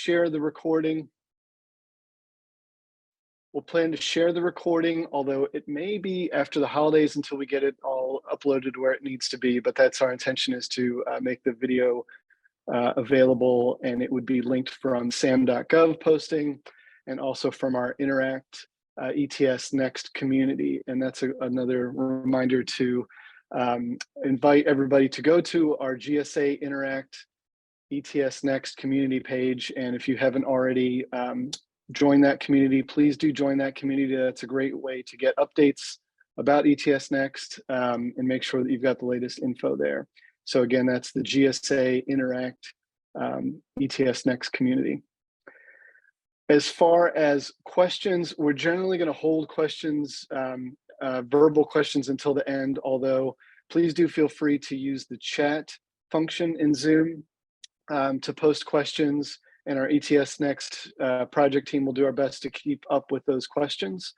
share the recording. We'll plan to share the recording, although it may be after the holidays until we get it all uploaded where it needs to be, but that's our intention, is to make the video available, and it would be linked from SAM.gov posting and also from our Interact ETSNext community. And that's another reminder to invite everybody to go to our GSA Interact ETSNext community page. And if you haven't already joined that community, please do join that community. That's a great way to get updates about ETSNext and make sure that you've got the latest info there. So again, that's the GSA Interact ETSNext community. As far as questions, we're generally going to hold questions, verbal questions, until the end, although please do feel free to use the chat function in Zoom to post questions, and our ETSNext project team will do our best to keep up with those questions.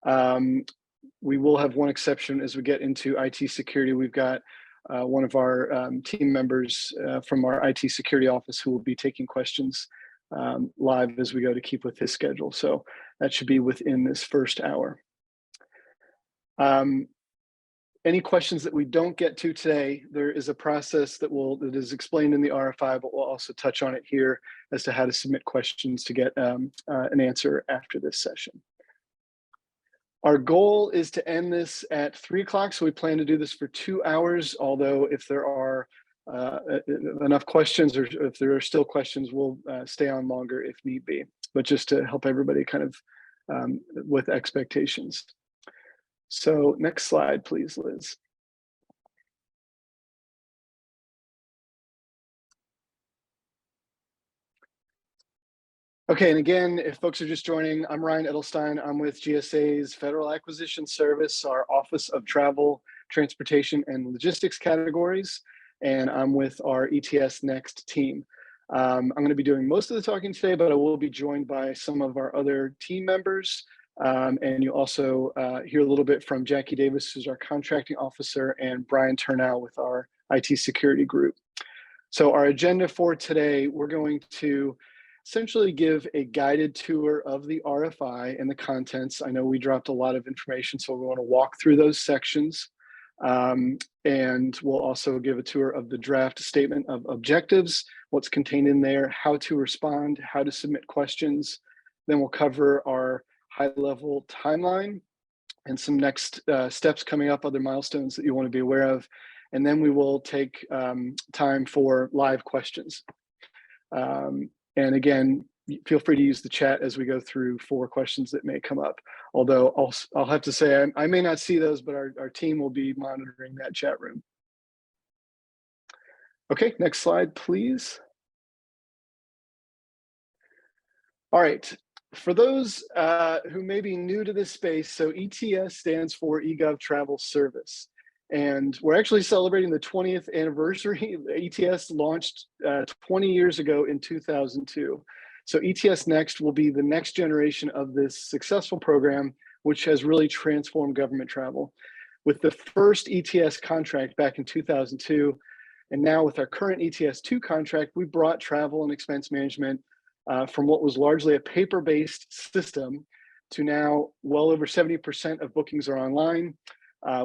We will have one exception as we get into IT security. We've got one of our team members from our IT security office who will be taking questions live as we go to keep with his schedule. So that should be within this first hour. Any questions that we don't get to today, there is a process that is explained in the RFI, but we'll also touch on it here as to how to submit questions to get an answer after this session. Our goal is to end this at 3 o'clock, so we plan to do this for 2 hours, although if there are enough questions, or if there are still questions, we'll stay on longer if need be, but just to help everybody kind of with expectations. So next slide, please, Liz. Okay, and again, if folks are just joining, I'm Ryan Edelstein. I'm with GSA's Federal Acquisition Service, our Office of Travel, Transportation, and Logistics categories, and I'm with our ETSNext team. I'm going to be doing most of the talking today, but I will be joined by some of our other team members, and you'll also hear a little bit from Jackie Davis, who's our contracting officer, and Brian Turnow with our IT security group. So our agenda for today, we're going to essentially give a guided tour of the RFI and the contents. I know we dropped a lot of information, so we want to walk through those sections. And we'll also give a tour of the draft statement of objectives, what's contained in there, how to respond, how to submit questions. Then we'll cover our high-level timeline and some next steps coming up, other milestones that you want to be aware of. And then we will take time for live questions. And again, feel free to use the chat as we go through for questions that may come up. Although I'll have to say I may not see those, but our team will be monitoring that chat room. Okay, next slide, please. All right, for those who may be new to this space, so ETS stands for eGov Travel Service. And we're actually celebrating the 20th anniversary. ETS launched 20 years ago in 2002. So ETSNext will be the next generation of this successful program, which has really transformed government travel. With the first ETS contract back in 2002, and now with our current ETS2 contract, we brought travel and expense management from what was largely a paper-based system to now well over 70% of bookings are online.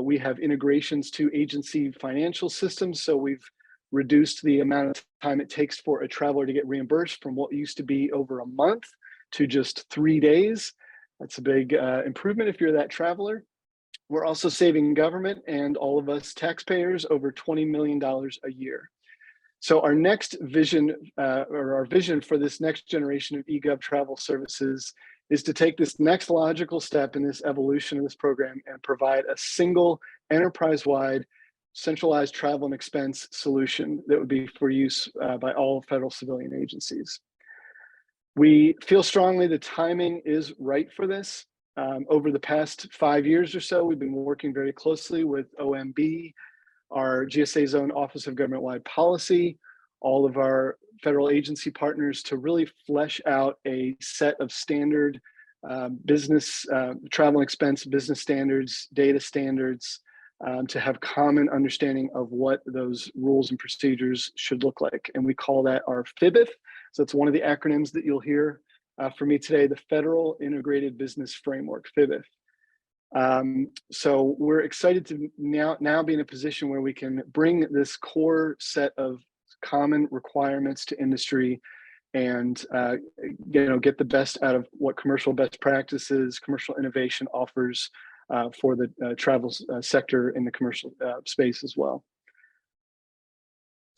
We have integrations to agency financial systems, so we've reduced the amount of time it takes for a traveler to get reimbursed from what used to be over a month to just 3 days. That's a big improvement if you're that traveler. We're also saving government and all of us taxpayers over $20 million a year. So our next vision, or our vision for this next generation of eGov travel services, is to take this next logical step in this evolution of this program and provide a single enterprise-wide centralized travel and expense solution that would be for use by all federal civilian agencies. We feel strongly the timing is right for this. Over the past 5 years or so, we've been working very closely with OMB, our GSA's own Office of Government-Wide Policy, all of our federal agency partners to really flesh out a set of standard business travel and expense business standards, data standards, to have common understanding of what those rules and procedures should look like. And we call that our FIBIF, So that's one of the acronyms that you'll hear from me today, the Federal Integrated Business Framework, FIBIF. So we're excited to now be in a position where we can bring this core set of common requirements to industry and get the best out of what commercial best practices, commercial innovation offers for the travel sector in the commercial space as well.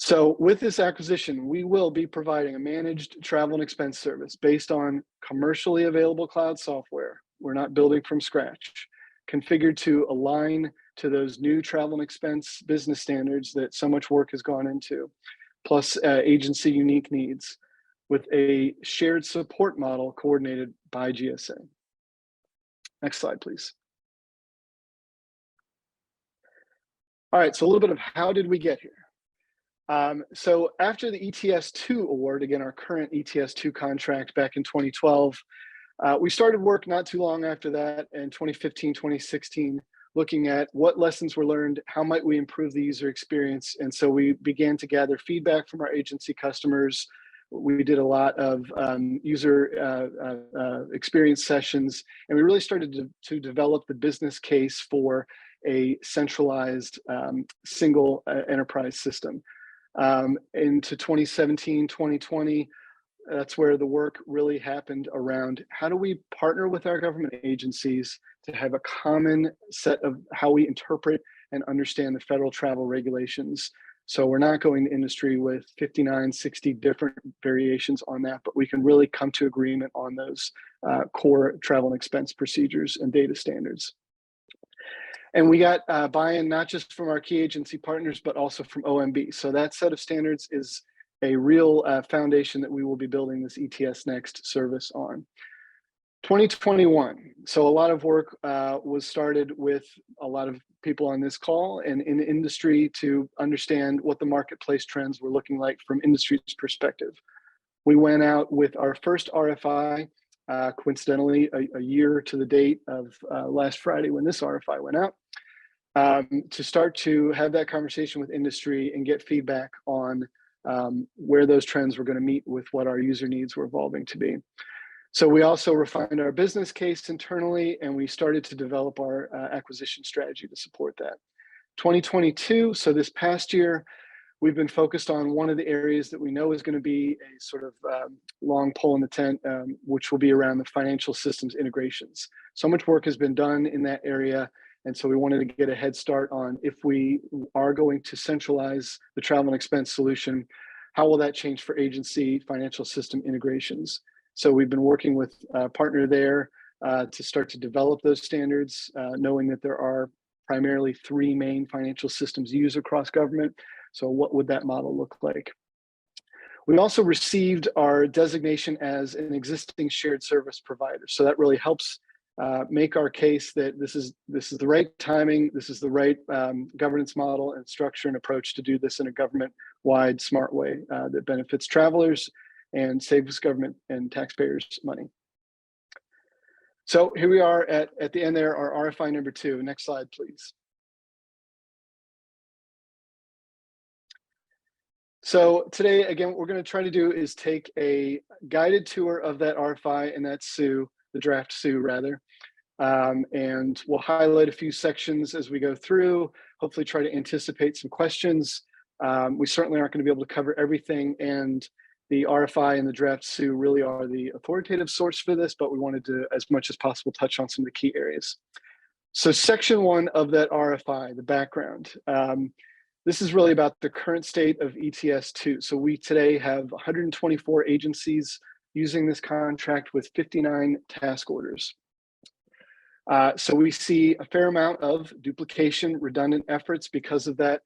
So with this acquisition, we will be providing a managed travel and expense service based on commercially available cloud software. We're not building from scratch, configured to align to those new travel and expense business standards that so much work has gone into, plus agency unique needs, with a shared support model coordinated by GSA. Next slide, please. All right, so a little bit of how did we get here? So after the ETS2 award, again, our current ETS2 contract back in 2012, we started work not too long after that in 2015, 2016, looking at what lessons were learned, how might we improve the user experience. And so we began to gather feedback from our agency customers. We did a lot of user experience sessions, and we really started to develop the business case for a centralized single enterprise system. Into 2017, 2020, that's where the work really happened around how do we partner with our government agencies to have a common set of how we interpret and understand the federal travel regulations. So we're not going to industry with 59, 60 different variations on that, but we can really come to agreement on those core travel and expense procedures and data standards. And we got buy-in not just from our key agency partners, but also from OMB. So that set of standards is a real foundation that we will be building this ETSNext service on. 2021, so a lot of work was started with a lot of people on this call and in the industry to understand what the marketplace trends were looking like from industry's perspective. We went out with our first RFI, coincidentally, a year to the date of last Friday when this RFI went out, to start to have that conversation with industry and get feedback on where those trends were going to meet with what our user needs were evolving to be. So we also refined our business case internally, and we started to develop our acquisition strategy to support that. 2022, so this past year, we've been focused on one of the areas that we know is going to be a sort of long pole in the tent, which will be around the financial systems integrations. So much work has been done in that area, and so we wanted to get a head start on if we are going to centralize the travel and expense solution, how will that change for agency financial system integrations? So we've been working with a partner there to start to develop those standards, knowing that there are primarily 3 main financial systems used across government. So what would that model look like? We also received our designation as an existing shared service provider. So that really helps make our case that this is the right timing, this is the right governance model and structure and approach to do this in a government-wide smart way that benefits travelers and saves government and taxpayers money. So here we are at the end there, our RFI number 2. Next slide, please. So today, again, what we're going to try to do is take a guided tour of that RFI and that SOO, the draft SOO rather, and we'll highlight a few sections as we go through, hopefully try to anticipate some questions. We certainly aren't going to be able to cover everything, and the RFI and the draft SOO really are the authoritative source for this, but we wanted to, as much as possible, touch on some of the key areas. So section 1 of that RFI, the background. This is really about the current state of ETS2. So we today have 124 agencies using this contract with 59 task orders. So we see a fair amount of duplication, redundant efforts because of that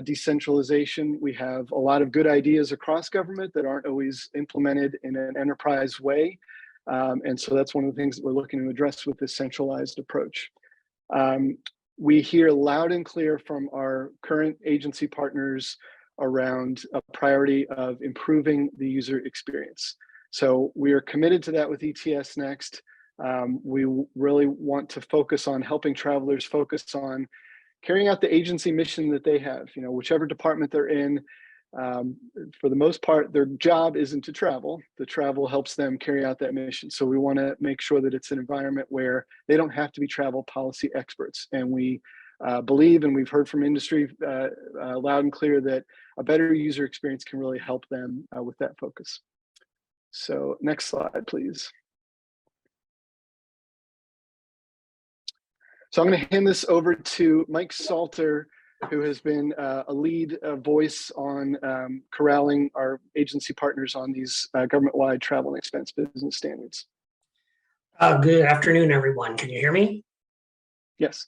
decentralization. We have a lot of good ideas across government that aren't always implemented in an enterprise way. And so that's one of the things that we're looking to address with this centralized approach. We hear loud and clear from our current agency partners around a priority of improving the user experience. So we are committed to that with ETSNext. We really want to focus on helping travelers focus on carrying out the agency mission that they have, whichever department they're in, For the most part, their job isn't to travel. The travel helps them carry out that mission. So we want to make sure that it's an environment where they don't have to be travel policy experts. And we believe, and we've heard from industry loud and clear, that a better user experience can really help them with that focus. So next slide, please. So I'm going to hand this over to Mike Salter, who has been a lead voice on corralling our agency partners on these government-wide travel and expense business standards. Good afternoon, everyone. Can you hear me? Yes.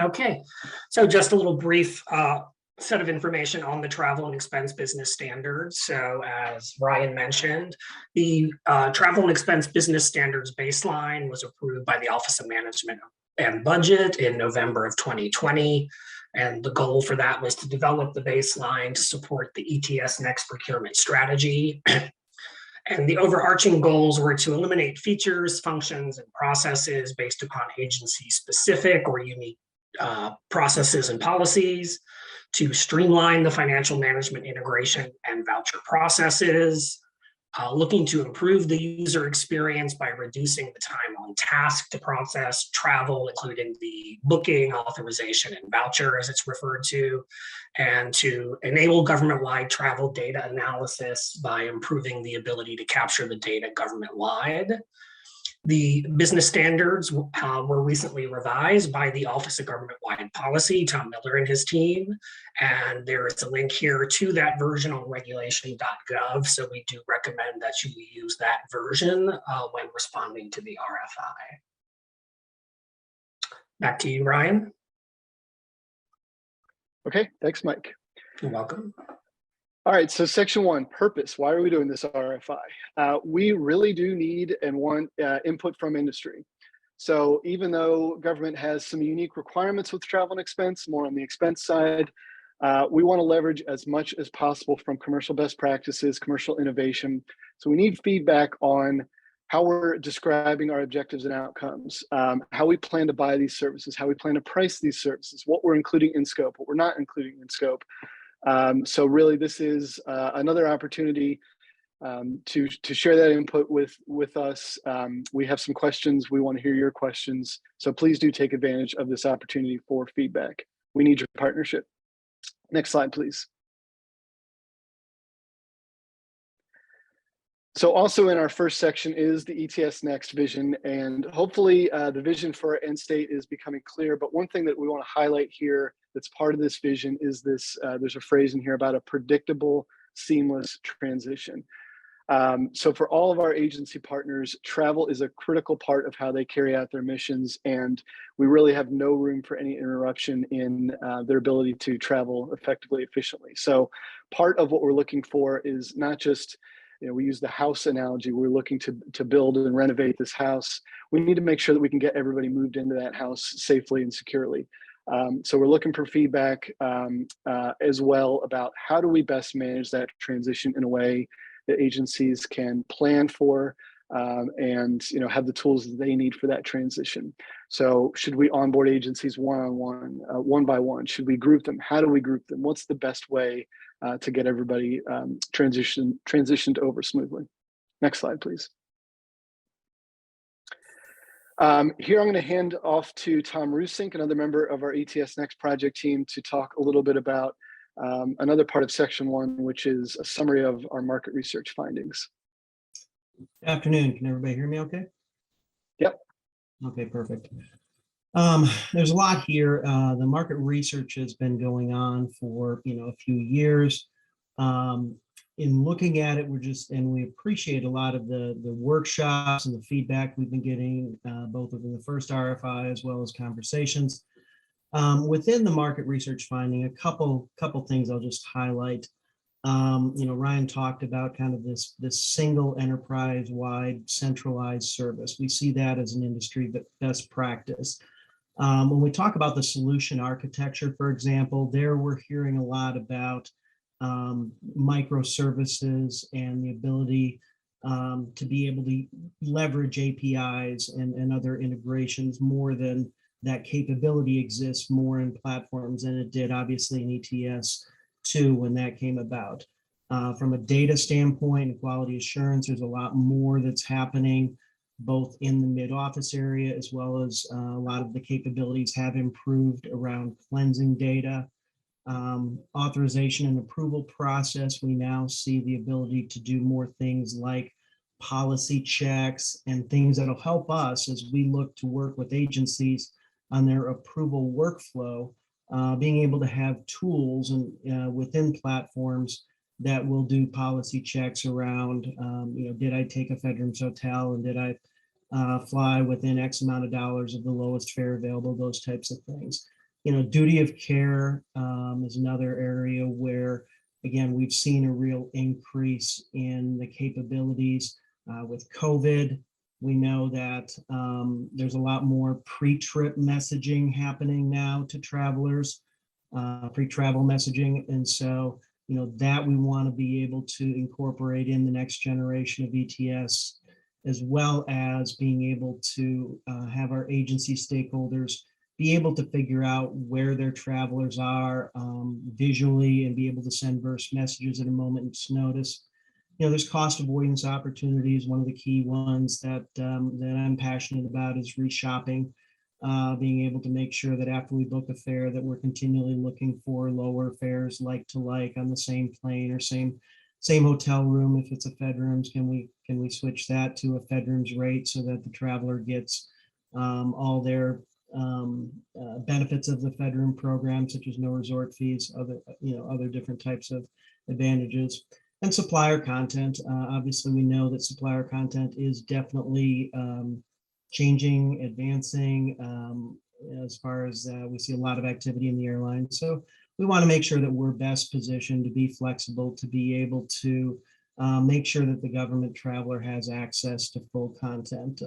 Okay. So just a little brief set of information on the travel and expense business standards. So as Ryan mentioned, the travel and expense business standards baseline was approved by the Office of Management and Budget in November of 2020. And the goal for that was to develop the baseline to support the ETSNext procurement strategy. And the overarching goals were to eliminate features, functions, and processes based upon agency-specific or unique processes and policies, to streamline the financial management integration and voucher processes, looking to improve the user experience by reducing the time on task to process travel, including the booking, authorization, and voucher, as it's referred to, and to enable government-wide travel data analysis by improving the ability to capture the data government-wide. The business standards were recently revised by the Office of Government-Wide Policy, Tom Miller and his team, and there is a link here to that version on regulation.gov, so we do recommend that you use that version when responding to the RFI. Back to you, Ryan. Okay, thanks, Mike. You're welcome. All right, so section 1, purpose. Why are we doing this RFI? We really do need and want input from industry. So even though government has some unique requirements with travel and expense, more on the expense side, we want to leverage as much as possible from commercial best practices, commercial innovation. So we need feedback on how we're describing our objectives and outcomes, how we plan to buy these services, how we plan to price these services, what we're including in scope, what we're not including in scope. So really, this is another opportunity to share that input with us. We have some questions. We want to hear your questions. So please do take advantage of this opportunity for feedback. We need your partnership. Next slide, please. So also in our first section is the ETSNext vision, and hopefully the vision for our end state is becoming clear. But one thing that we want to highlight here that's part of this vision is this, there's a phrase in here about a predictable, seamless transition. So for all of our agency partners, travel is a critical part of how they carry out their missions, and we really have no room for any interruption in their ability to travel effectively, efficiently. So part of what we're looking for is not just, we use the house analogy. We're looking to build and renovate this house. We need to make sure that we can get everybody moved into that house safely and securely. So we're looking for feedback as well about how do we best manage that transition in a way that agencies can plan for and have the tools that they need for that transition. So should we onboard agencies one-on-one, one by one? Should we group them? How do we group them? What's the best way to get everybody transitioned over smoothly? Next slide, please. Here I'm going to hand off to Tom Rusink, another member of our ETSNext project team, to talk a little bit about another part of section 1, which is a summary of our market research findings. Good afternoon. Can everybody hear me okay? Yep. Okay, perfect. There's a lot here. The market research has been going on for a few years. In looking at it, we appreciate a lot of the workshops and the feedback we've been getting, both in the first RFI as well as conversations. Within the market research finding, a couple things I'll just highlight. Ryan talked about kind of this single enterprise-wide centralized service. We see that as an industry best practice. When we talk about the solution architecture, for example, there we're hearing a lot about microservices and the ability to be able to leverage APIs and other integrations more than that capability exists more in platforms than it did obviously in ETS too when that came about. From a data standpoint and quality assurance, there's a lot more that's happening both in the mid-office area, as well as a lot of the capabilities have improved around cleansing data. Authorization and approval process, we now see the ability to do more things like policy checks and things that'll help us as we look to work with agencies on their approval workflow, being able to have tools and within platforms that will do policy checks around, did I take a Fedrooms hotel and did I fly within X amount of dollars of the lowest fare available, those types of things. Duty of care is another area where, again, we've seen a real increase in the capabilities with COVID. We know that there's a lot more pre-trip messaging happening now to travelers, pre-travel messaging. And so, that we want to be able to incorporate in the next generation of ETS, as well as being able to have our agency stakeholders be able to figure out where their travelers are visually and be able to send burst messages at a moment's notice. There's cost avoidance opportunities. One of the key ones that I'm passionate about is reshopping, being able to make sure that after we book a fare that we're continually looking for lower fares like to like on the same plane or same hotel room. If it's a Fedrooms, can we switch that to a Fedrooms rate so that the traveler gets all their benefits of the Fedroom program, such as no resort fees, other different types of advantages. And supplier content. Obviously, we know that supplier content is definitely changing, advancing, as far as we see a lot of activity in the airline. So we want to make sure that we're best positioned to be flexible, to be able to make sure that the government traveler has access to full content.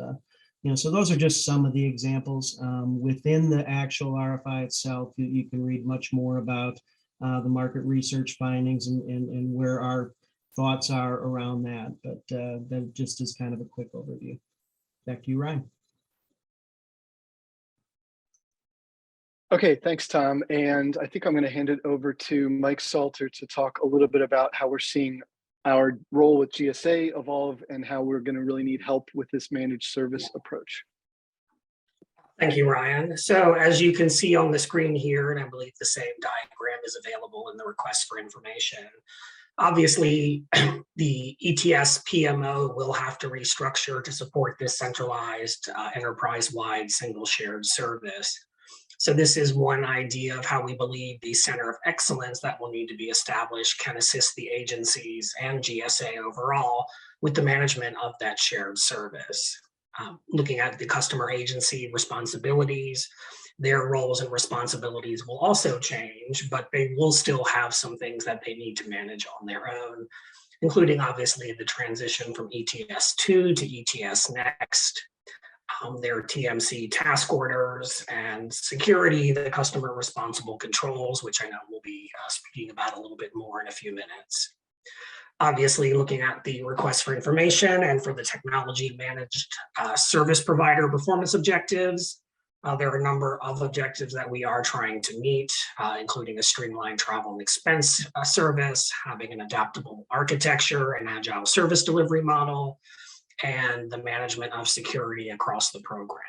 So those are just some of the examples. Within the actual RFI itself, you can read much more about the market research findings and where our thoughts are around that. But that just is kind of a quick overview. Back to you, Ryan. Okay, thanks, Tom. And I think I'm going to hand it over to Mike Salter to talk a little bit about how we're seeing our role with GSA evolve and how we're going to really need help with this managed service approach. Thank you, Ryan. So as you can see on the screen here, and I believe the same diagram is available in the request for information, obviously the ETS PMO will have to restructure to support this centralized enterprise-wide single shared service. So this is one idea of how we believe the center of excellence that will need to be established can assist the agencies and GSA overall with the management of that shared service. Looking at the customer agency responsibilities, their roles and responsibilities will also change, but they will still have some things that they need to manage on their own, including obviously the transition from ETS2 to ETSNext, their TMC task orders, and security, the customer responsible controls, which I know we'll be speaking about a little bit more in a few minutes. Obviously, looking at the request for information and for the technology managed service provider performance objectives, there are a number of objectives that we are trying to meet, including a streamlined travel and expense service, having an adaptable architecture and agile service delivery model, and the management of security across the program.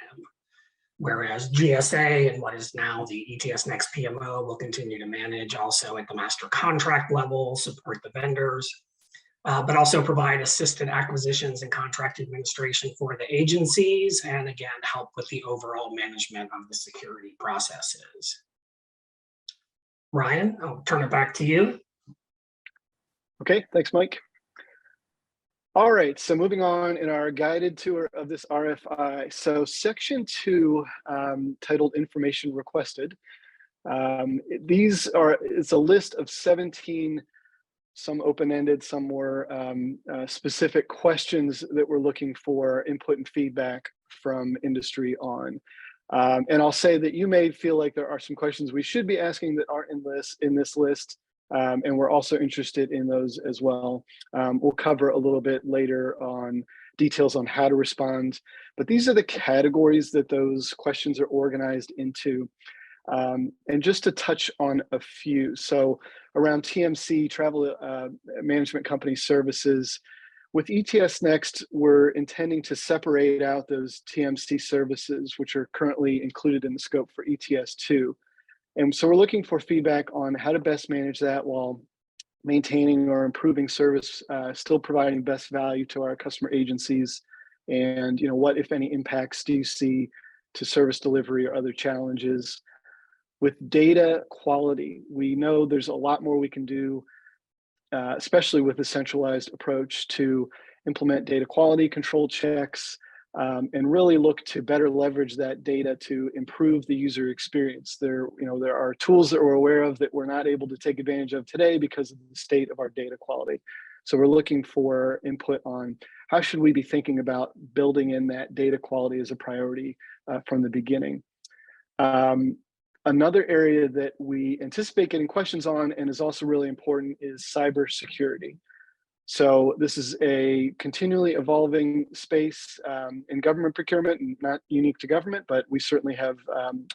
Whereas GSA and what is now the ETSNext PMO will continue to manage also at the master contract level, support the vendors, but also provide assisted acquisitions and contract administration for the agencies, and again, help with the overall management of the security processes. Ryan, I'll turn it back to you. Okay, thanks, Mike. All right, so moving on in our guided tour of this RFI. So section 2, titled Information Requested. It's a list of 17, some open-ended, some more specific questions that we're looking for input and feedback from industry on. And I'll say that you may feel like there are some questions we should be asking that aren't in this list. And we're also interested in those as well. We'll cover a little bit later on details on how to respond, but these are the categories that those questions are organized into. And just to touch on a few, so around TMC, travel management company services, with ETSNext, we're intending to separate out those TMC services, which are currently included in the scope for ETS2. And so we're looking for feedback on how to best manage that while maintaining or improving service, still providing best value to our customer agencies. And what, if any, impacts do you see to service delivery or other challenges? With data quality, we know there's a lot more we can do, especially with a centralized approach to implement data quality control checks, and really look to better leverage that data to improve the user experience. There are tools that we're aware of that we're not able to take advantage of today because of the state of our data quality. So we're looking for input on how should we be thinking about building in that data quality as a priority from the beginning. Another area that we anticipate getting questions on and is also really important is cybersecurity. So this is a continually evolving space in government procurement, and not unique to government, but we certainly have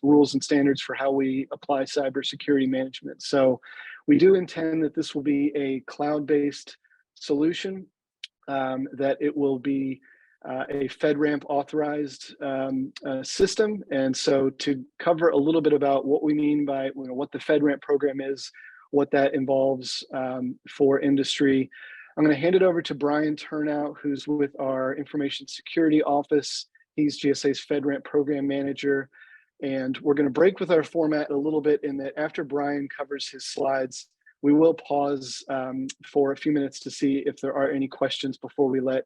rules and standards for how we apply cybersecurity management. So we do intend that this will be a cloud-based solution, that it will be a FedRAMP authorized system. And so to cover a little bit about what we mean by what the FedRAMP program is, what that involves for industry, I'm going to hand it over to Brian Turnout, who's with our Information Security Office. He's GSA's FedRAMP program manager. And we're going to break with our format a little bit in that after Brian covers his slides, we will pause for a few minutes to see if there are any questions before we let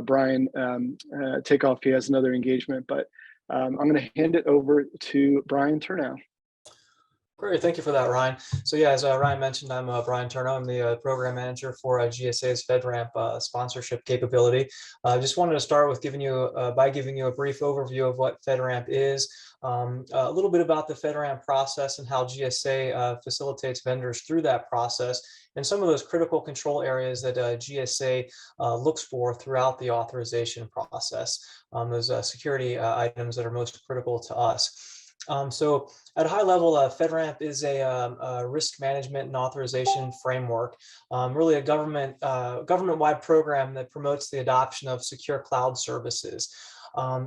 Brian take off. He has another engagement, but I'm going to hand it over to Brian Turnout. Great, thank you for that, Ryan. So yeah, as Ryan mentioned, I'm Brian Turnout. I'm the program manager for GSA's FedRAMP sponsorship capability. I just wanted to start with giving you a brief overview of what FedRAMP is, a little bit about the FedRAMP process and how GSA facilitates vendors through that process, and some of those critical control areas that GSA looks for throughout the authorization process, those security items that are most critical to us. So at a high level, FedRAMP is a risk management and authorization framework, really a government-wide program that promotes the adoption of secure cloud services.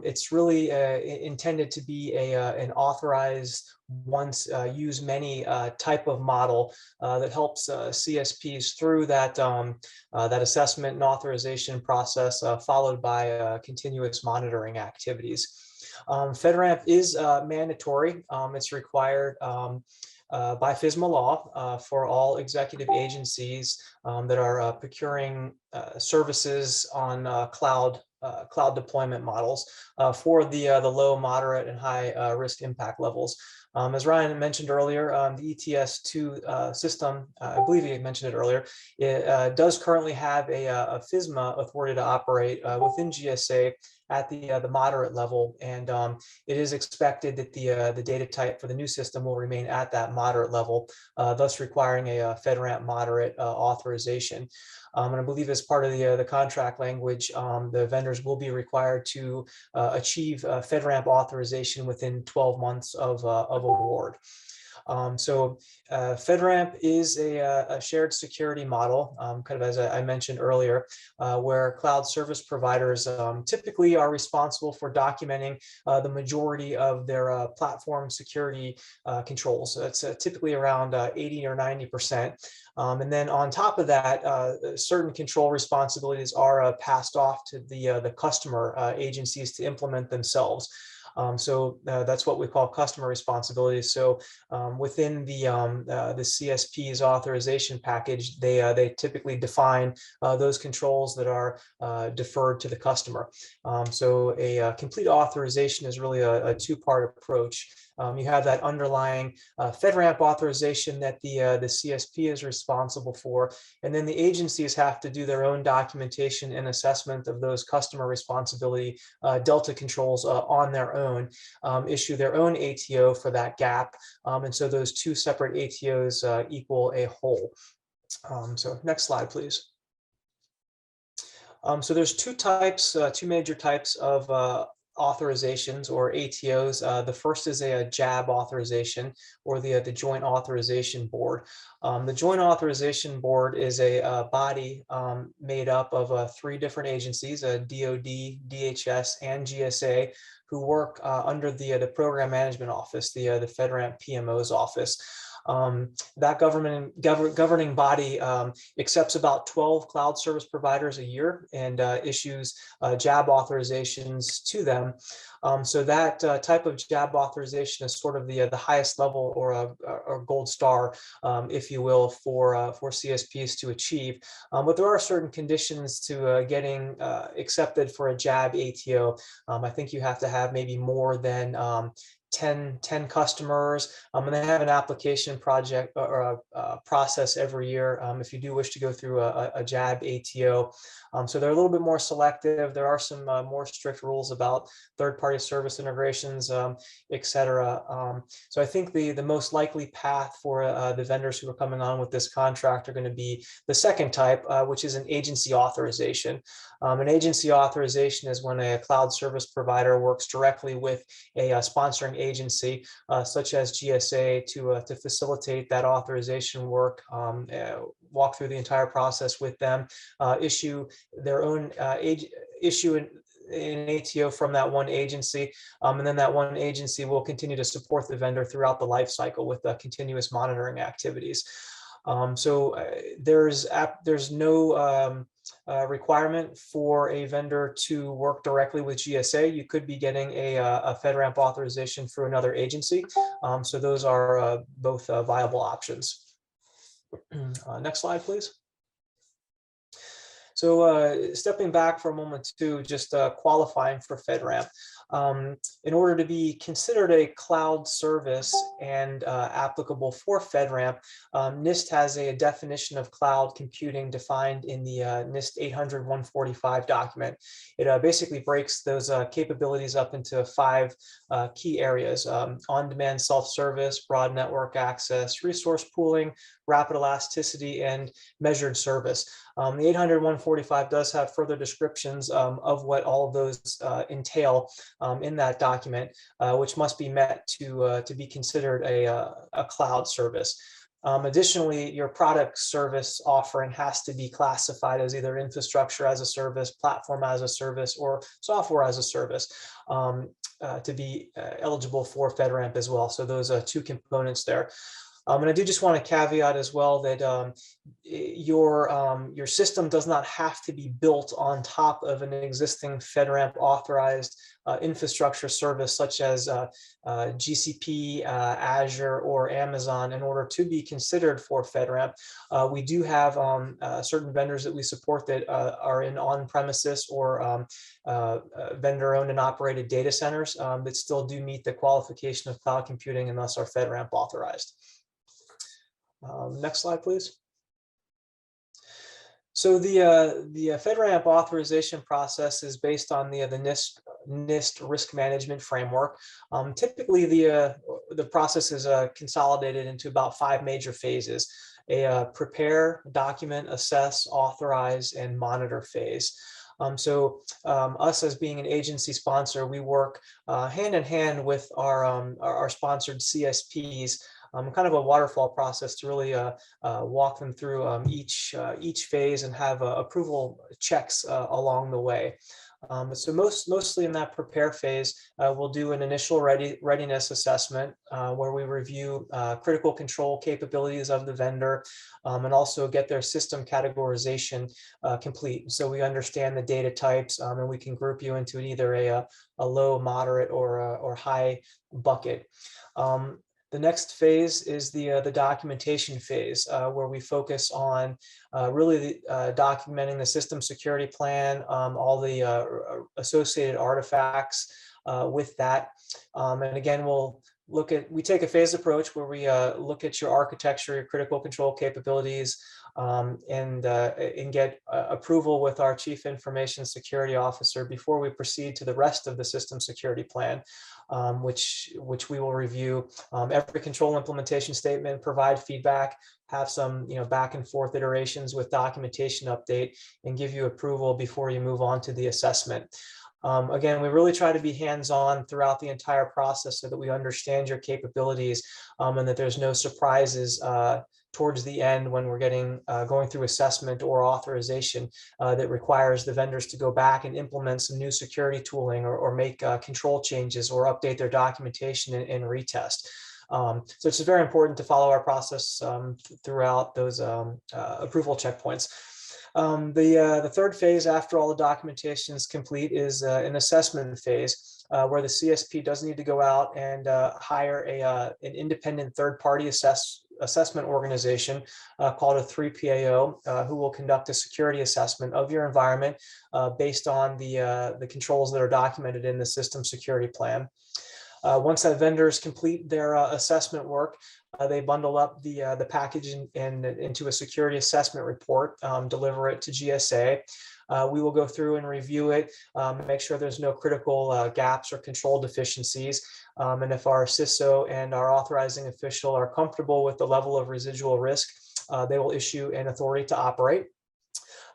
It's really intended to be an authorized once use many type of model that helps CSPs through that that assessment and authorization process, followed by continuous monitoring activities. FedRAMP is mandatory. It's required by FSMA law for all executive agencies that are procuring services on cloud deployment models for the low, moderate, and high risk impact levels. As Ryan mentioned earlier, the ETS2 system, I believe he mentioned it earlier, it does currently have a FSMA authority to operate within GSA at the moderate level, and it is expected that the data type for the new system will remain at that moderate level, thus requiring a FedRAMP moderate authorization. And I believe as part of the contract language, the vendors will be required to achieve FedRAMP authorization within 12 months of award. So FedRAMP is a shared security model, kind of as I mentioned earlier, where cloud service providers typically are responsible for documenting the majority of their platform security controls. So it's typically around 80 or 90%. And then on top of that, certain control responsibilities are passed off to the customer agencies to implement themselves. So that's what we call customer responsibilities. So within the CSP's authorization package, they typically define those controls that are deferred to the customer. So a complete authorization is really a two-part approach. You have that underlying FedRAMP authorization that the CSP is responsible for, and then the agencies have to do their own documentation and assessment of those customer responsibility delta controls on their own, issue their own ATO for that gap, and so those two separate ATOs equal a whole. So next slide, please. So there's two major types of authorizations or ATOs. The first is a JAB authorization, or the Joint Authorization Board. The Joint Authorization Board is a body made up of 3 different agencies, DoD, DHS, and GSA, who work under the Program Management Office, the FedRAMP PMO's office. That governing body accepts about 12 cloud service providers a year and issues JAB authorizations to them. So that type of JAB authorization is sort of the highest level, or gold star, if you will, for CSPs to achieve. But there are certain conditions to getting accepted for a JAB ATO. I think you have to have maybe more than 10 customers, and they have an application project or a process every year if you do wish to go through a JAB ATO. So they're a little bit more selective. There are some more strict rules about third-party service integrations, et cetera. So I think the most likely path for the vendors who are coming on with this contract are going to be the second type, which is an agency authorization. An agency authorization is when a cloud service provider works directly with a sponsoring agency, such as GSA, to facilitate that authorization work, walk through the entire process with them, issue their own issue an ATO from that one agency, and then that one agency will continue to support the vendor throughout the life cycle with continuous monitoring activities. So there's no requirement for a vendor to work directly with GSA. You could be getting a FedRAMP authorization through another agency. So those are both viable options. Next slide, please. So stepping back for a moment to just qualifying for FedRAMP. In order to be considered a cloud service and applicable for FedRAMP, NIST has a definition of cloud computing defined in the NIST 800-145 document. It basically breaks those capabilities up into 5 key areas: on-demand self-service, broad network access, resource pooling, rapid elasticity, and measured service. The 800-145 does have further descriptions of what all of those entail in that document, which must be met to be considered a cloud service. Additionally, your product service offering has to be classified as either infrastructure as a service, platform as a service, or software as a service to be eligible for FedRAMP as well. So those are 2 components there. And I do just want to caveat as well that your system does not have to be built on top of an existing FedRAMP authorized infrastructure service such as GCP, Azure, or Amazon in order to be considered for FedRAMP. We do have certain vendors that we support that are in on-premises or vendor-owned and operated data centers that still do meet the qualification of cloud computing and thus are FedRAMP authorized. Next slide, please. So the FedRAMP authorization process is based on the NIST risk management framework. Typically, the process is consolidated into about 5 major phases: a prepare, document, assess, authorize, and monitor phase. So us as being an agency sponsor, we work hand in hand with our sponsored CSPs. Kind of a waterfall process to really walk them through each phase and have approval checks along the way. So mostly in that prepare phase, we'll do an initial readiness assessment where we review critical control capabilities of the vendor and also get their system categorization complete. So we understand the data types and we can group you into either a low, moderate, or high bucket. The next phase is the documentation phase, where we focus on really documenting the system security plan, all the associated artifacts with that. And again, we take a phased approach where we look at your architecture, your critical control capabilities, and get approval with our Chief Information Security Officer before we proceed to the rest of the system security plan, which we will review every control implementation statement, provide feedback, have some back and forth iterations with documentation update, and give you approval before you move on to the assessment. Again, we really try to be hands-on throughout the entire process so that we understand your capabilities and that there's no surprises towards the end when we're going through assessment or authorization that requires the vendors to go back and implement some new security tooling or make control changes or update their documentation and retest. So it's very important to follow our process throughout those approval checkpoints. The third phase after all the documentation is complete is an assessment phase where the CSP does need to go out and hire an independent third-party assessment organization called a 3PAO who will conduct a security assessment of your environment based on the controls that are documented in the system security plan. Once that vendors complete their assessment work, they bundle up the package into a security assessment report, deliver it to GSA. We will go through and review it, make sure there's no critical gaps or control deficiencies. And if our CISO and our authorizing official are comfortable with the level of residual risk, they will issue an authority to operate.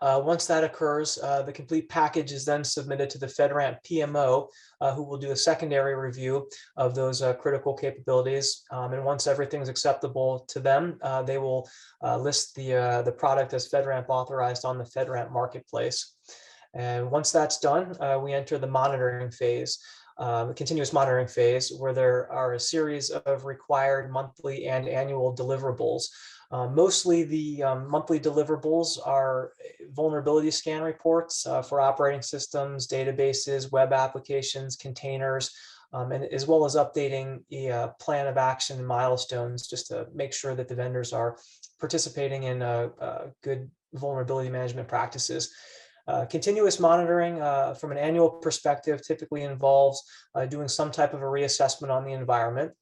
Once that occurs, the complete package is then submitted to the FedRAMP PMO, who will do a secondary review of those critical capabilities. And once everything's acceptable to them, they will list the product as FedRAMP authorized on the FedRAMP marketplace. And once that's done, we enter the monitoring phase. The continuous monitoring phase, where there are a series of required monthly and annual deliverables. Mostly the monthly deliverables are vulnerability scan reports for operating systems, databases, web applications, containers, and as well as updating a plan of action milestones just to make sure that the vendors are participating in good vulnerability management practices. Continuous monitoring from an annual perspective typically involves doing some type of a reassessment on the environment.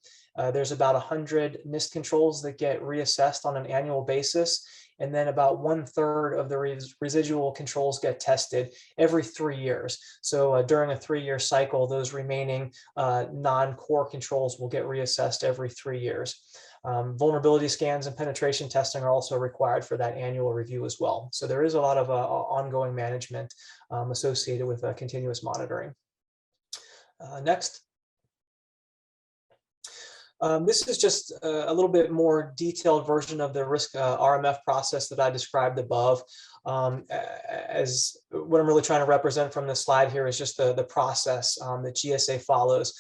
There's about 100 NIST controls that get reassessed on an annual basis, and then about 1/3 of the residual controls get tested every 3 years. So during a 3-year cycle, those remaining non-core controls will get reassessed every 3 years. Vulnerability scans and penetration testing are also required for that annual review as well. So there is a lot of ongoing management associated with continuous monitoring. Next. This is just a little bit more detailed version of the risk RMF process that I described above. As what I'm really trying to represent from this slide here is just the process that GSA follows.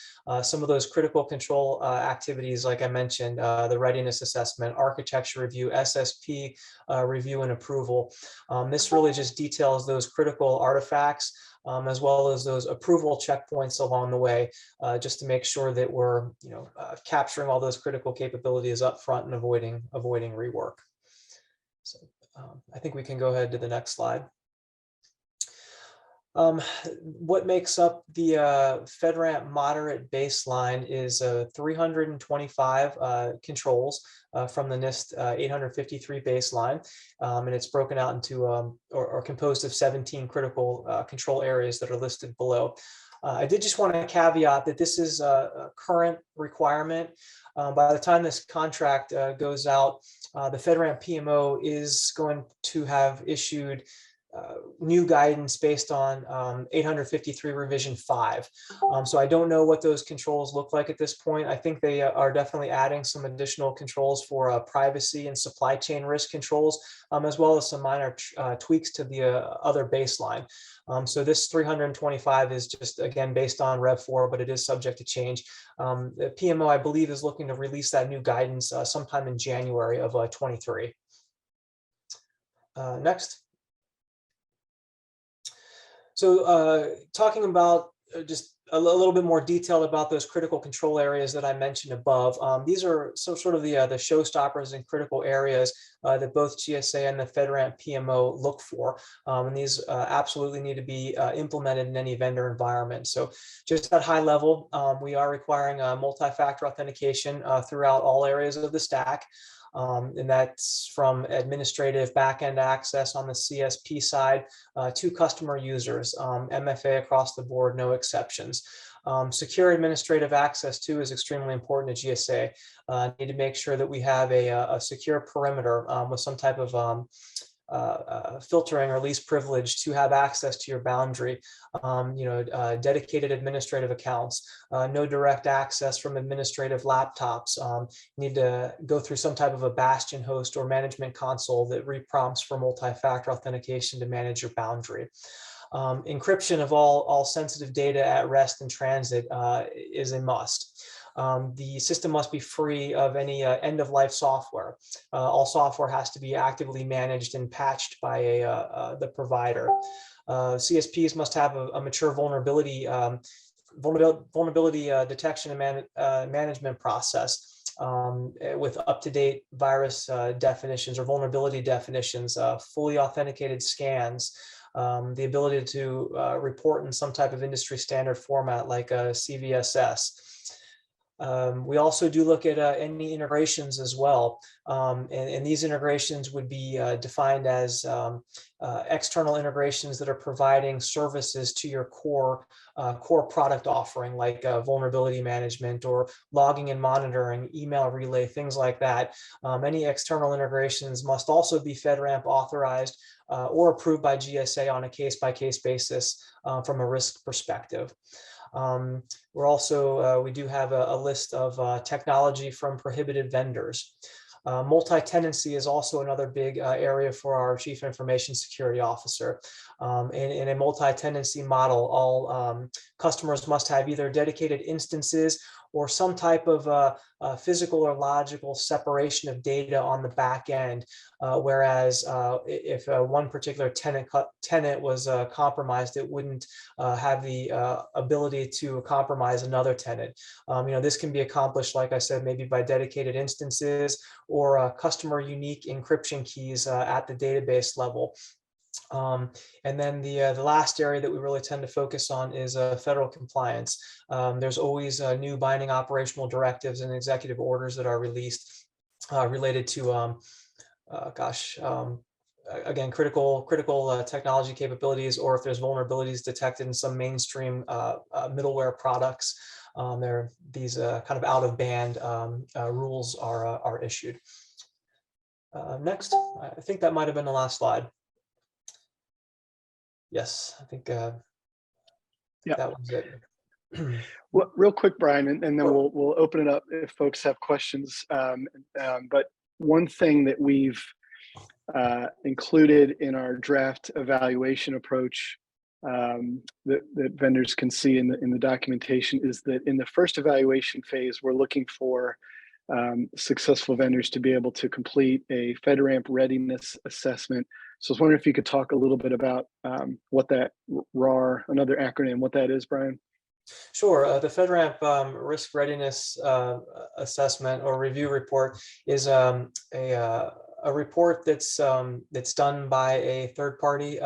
Some of those critical control activities, like I mentioned, the readiness assessment, architecture review, SSP review and approval. This really just details those critical artifacts as well as those approval checkpoints along the way, just to make sure that we're capturing all those critical capabilities up front and avoiding rework. So I think we can go ahead to the next slide. What makes up the FedRAMP moderate baseline is 325 controls from the NIST 853 baseline, and it's broken out into or composed of 17 critical control areas that are listed below. I did just want to caveat that this is a current requirement. By the time this contract goes out, the FedRAMP PMO is going to have issued new guidance based on 853 revision 5. So I don't know what those controls look like at this point. I think they are definitely adding some additional controls for privacy and supply chain risk controls, as well as some minor tweaks to the other baseline. So this 325 is just, again, based on Rev 4, but it is subject to change. The PMO, I believe, is looking to release that new guidance sometime in January of 23. Next. So talking about just a little bit more detailed about those critical control areas that I mentioned above. These are sort of the showstoppers and critical areas that both GSA and the FedRAMP PMO look for. And these absolutely need to be implemented in any vendor environment. So just at high level, we are requiring multi-factor authentication throughout all areas of the stack. And that's from administrative backend access on the CSP side to customer users, MFA across the board, no exceptions. Secure administrative access too is extremely important to GSA. Need to make sure that we have a secure perimeter with some type of filtering or least privilege to have access to your boundary. Dedicated administrative accounts, no direct access from administrative laptops. You need to go through some type of a bastion host or management console that reprompts for multi-factor authentication to manage your boundary. Encryption of all sensitive data at rest and transit is a must. The system must be free of any end-of-life software. All software has to be actively managed and patched by the provider. CSPs must have a mature vulnerability detection and management process with up-to-date virus definitions or vulnerability definitions, fully authenticated scans, the ability to report in some type of industry standard format like CVSS. We also do look at any integrations as well. And these integrations would be defined as external integrations that are providing services to your core product offering, like vulnerability management or logging and monitoring, email relay, things like that. Any external integrations must also be FedRAMP authorized or approved by GSA on a case-by-case basis from a risk perspective. We do have a list of technology from prohibited vendors. Multi-tenancy is also another big area for our Chief Information Security Officer. In a multi-tenancy model, all customers must have either dedicated instances or some type of physical or logical separation of data on the back end. Whereas if one particular tenant was compromised, it wouldn't have the ability to compromise another tenant. This can be accomplished, like I said, maybe by dedicated instances or customer unique encryption keys at the database level. And then the last area that we really tend to focus on is federal compliance. There's always new binding operational directives and executive orders that are released related to, again, critical technology capabilities, or if there's vulnerabilities detected in some mainstream middleware products. These kind of out of band rules are issued. Next, I think that might have been the last slide. Yes, I think that was it. Well, real quick, Brian, and then we'll open it up if folks have questions. But one thing that we've included in our draft evaluation approach that vendors can see in the documentation is that in the first evaluation phase, we're looking for successful vendors to be able to complete a FedRAMP readiness assessment. So I was wondering if you could talk a little bit about what that RAR, another acronym, what that is, Brian. Sure. The FedRAMP risk readiness assessment or review report is a report that's done by a third-party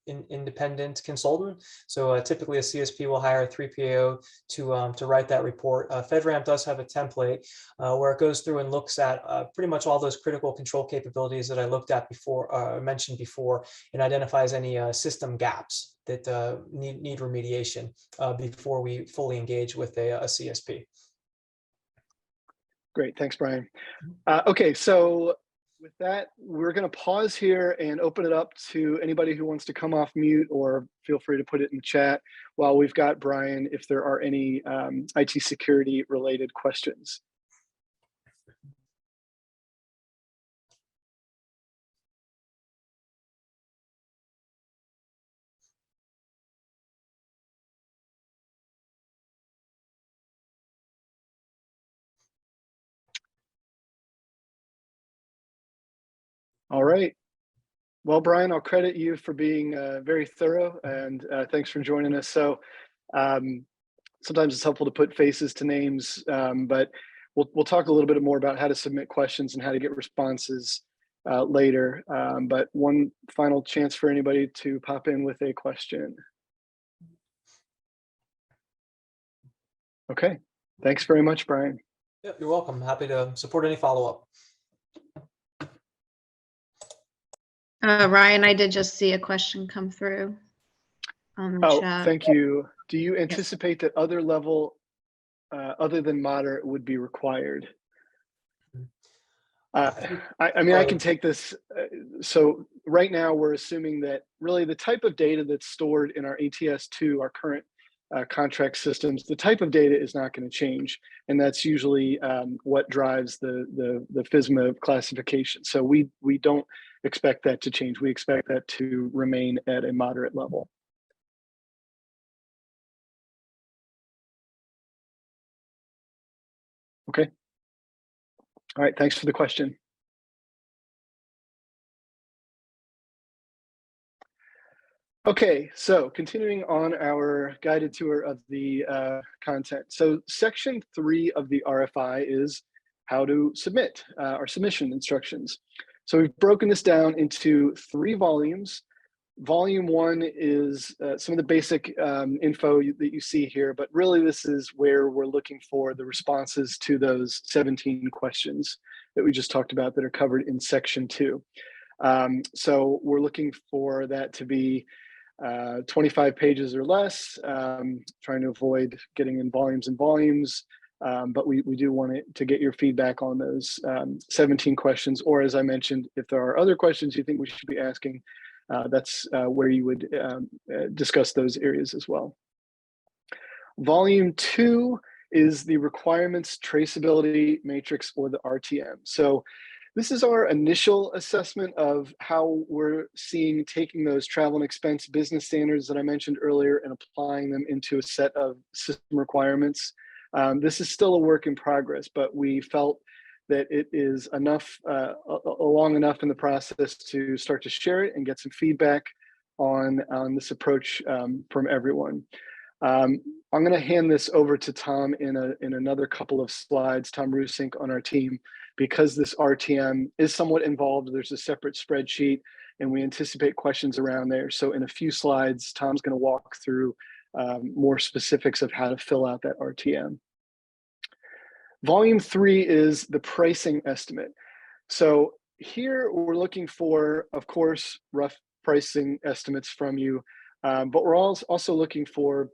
independent consultant. So typically a CSP will hire a 3PAO to write that report. FedRAMP does have a template where it goes through and looks at pretty much all those critical control capabilities that I looked at before, mentioned before, and identifies any system gaps that need remediation before we fully engage with a CSP. Great, thanks, Brian. Okay, so with that, we're going to pause here and open it up to anybody who wants to come off mute, or feel free to put it in the chat while we've got Brian, if there are any IT security related questions. All right. Well, Brian, I'll credit you for being very thorough, and thanks for joining us. So sometimes it's helpful to put faces to names, but we'll talk a little bit more about how to submit questions and how to get responses later. But one final chance for anybody to pop in with a question. Okay. Thanks very much, Brian. Yeah, you're welcome. Happy to support any follow-up. Ryan, I did just see a question come through on the chat. Thank you. Do you anticipate that other level other than moderate would be required? I mean, I can take this. So right now we're assuming that really the type of data that's stored in our ATS2, our current contract systems, the type of data is not going to change. And that's usually what drives the FSMA classification. So we don't expect that to change. We expect that to remain at a moderate level. Okay. All right, thanks for the question. Okay, so continuing on our guided tour of the content. So section 3 of the RFI is how to submit our submission instructions. So we've broken this down into 3 volumes. Volume 1 is some of the basic info that you see here, but really this is where we're looking for the responses to those 17 questions that we just talked about that are covered in section 2. So we're looking for that to be 25 pages or less, trying to avoid getting in volumes and volumes, but we do want to get your feedback on those 17 questions, or as I mentioned, if there are other questions you think we should be asking, that's where you would discuss those areas as well. Volume 2 is the requirements traceability matrix, or the RTM. So this is our initial assessment of how we're seeing taking those travel and expense business standards that I mentioned earlier and applying them into a set of system requirements. This is still a work in progress, but we felt that it is enough, long enough in the process to start to share it and get some feedback on this approach from everyone. I'm going to hand this over to Tom in another couple of slides, Tom Rusink on our team, because this RTM is somewhat involved. There's a separate spreadsheet and we anticipate questions around there. So in a few slides, Tom's going to walk through more specifics of how to fill out that RTM. Volume 3 is the pricing estimate. So here we're looking for, of course, rough pricing estimates from you, but we're also looking for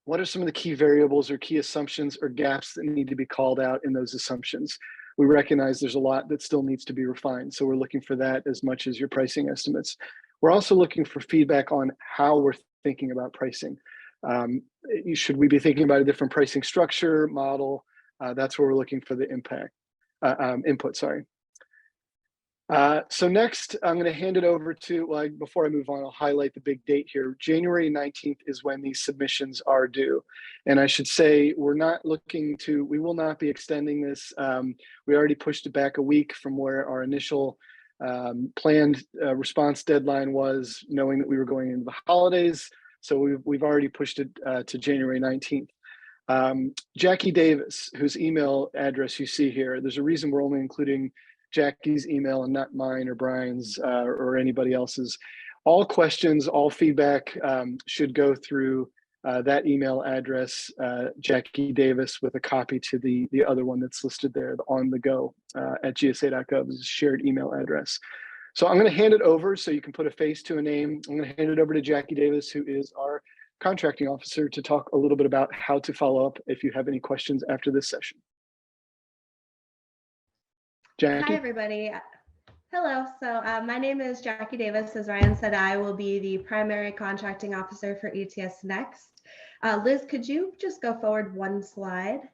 what are some of the key variables or key assumptions or gaps that need to be called out in those assumptions. We recognize there's a lot that still needs to be refined, so we're looking for that as much as your pricing estimates. We're also looking for feedback on how we're thinking about pricing. Should we be thinking about a different pricing structure, model? That's where we're looking for the input, sorry. So next, I'm going to hand it over to, well, before I move on, I'll highlight the big date here. January 19th is when these submissions are due. And I should say, we will not be extending this. We already pushed it back a week from where our initial planned response deadline was, knowing that we were going into the holidays. So we've already pushed it to January 19th. Jackie Davis, whose email address you see here, there's a reason we're only including Jackie's email and not mine or Brian's or anybody else's. All questions, all feedback should go through that email address, Jackie Davis, with a copy to the other one that's listed there, the on the go at GSA.gov is a shared email address. So I'm going to hand it over so you can put a face to a name. I'm going to hand it over to Jackie Davis, who is our contracting officer, to talk a little bit about how to follow up if you have any questions after this session. Jackie? Hi, everybody. Hello. So my name is Jackie Davis. As Ryan said, I will be the primary contracting officer for ETSNext. Liz, could you just go forward one slide?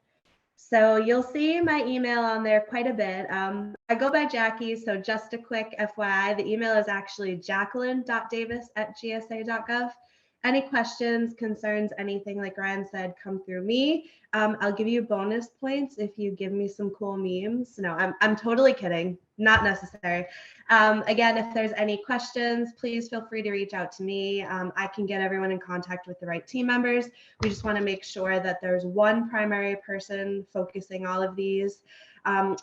So you'll see my email on there quite a bit. I go by Jackie, so just a quick FYI, the email is actually jacqueline.davis@gsa.gov. Any questions, concerns, anything like Ryan said, come through me. I'll give you bonus points if you give me some cool memes. No, I'm totally kidding. Not necessary. Again, if there's any questions, please feel free to reach out to me. I can get everyone in contact with the right team members. We just want to make sure that there's one primary person focusing all of these.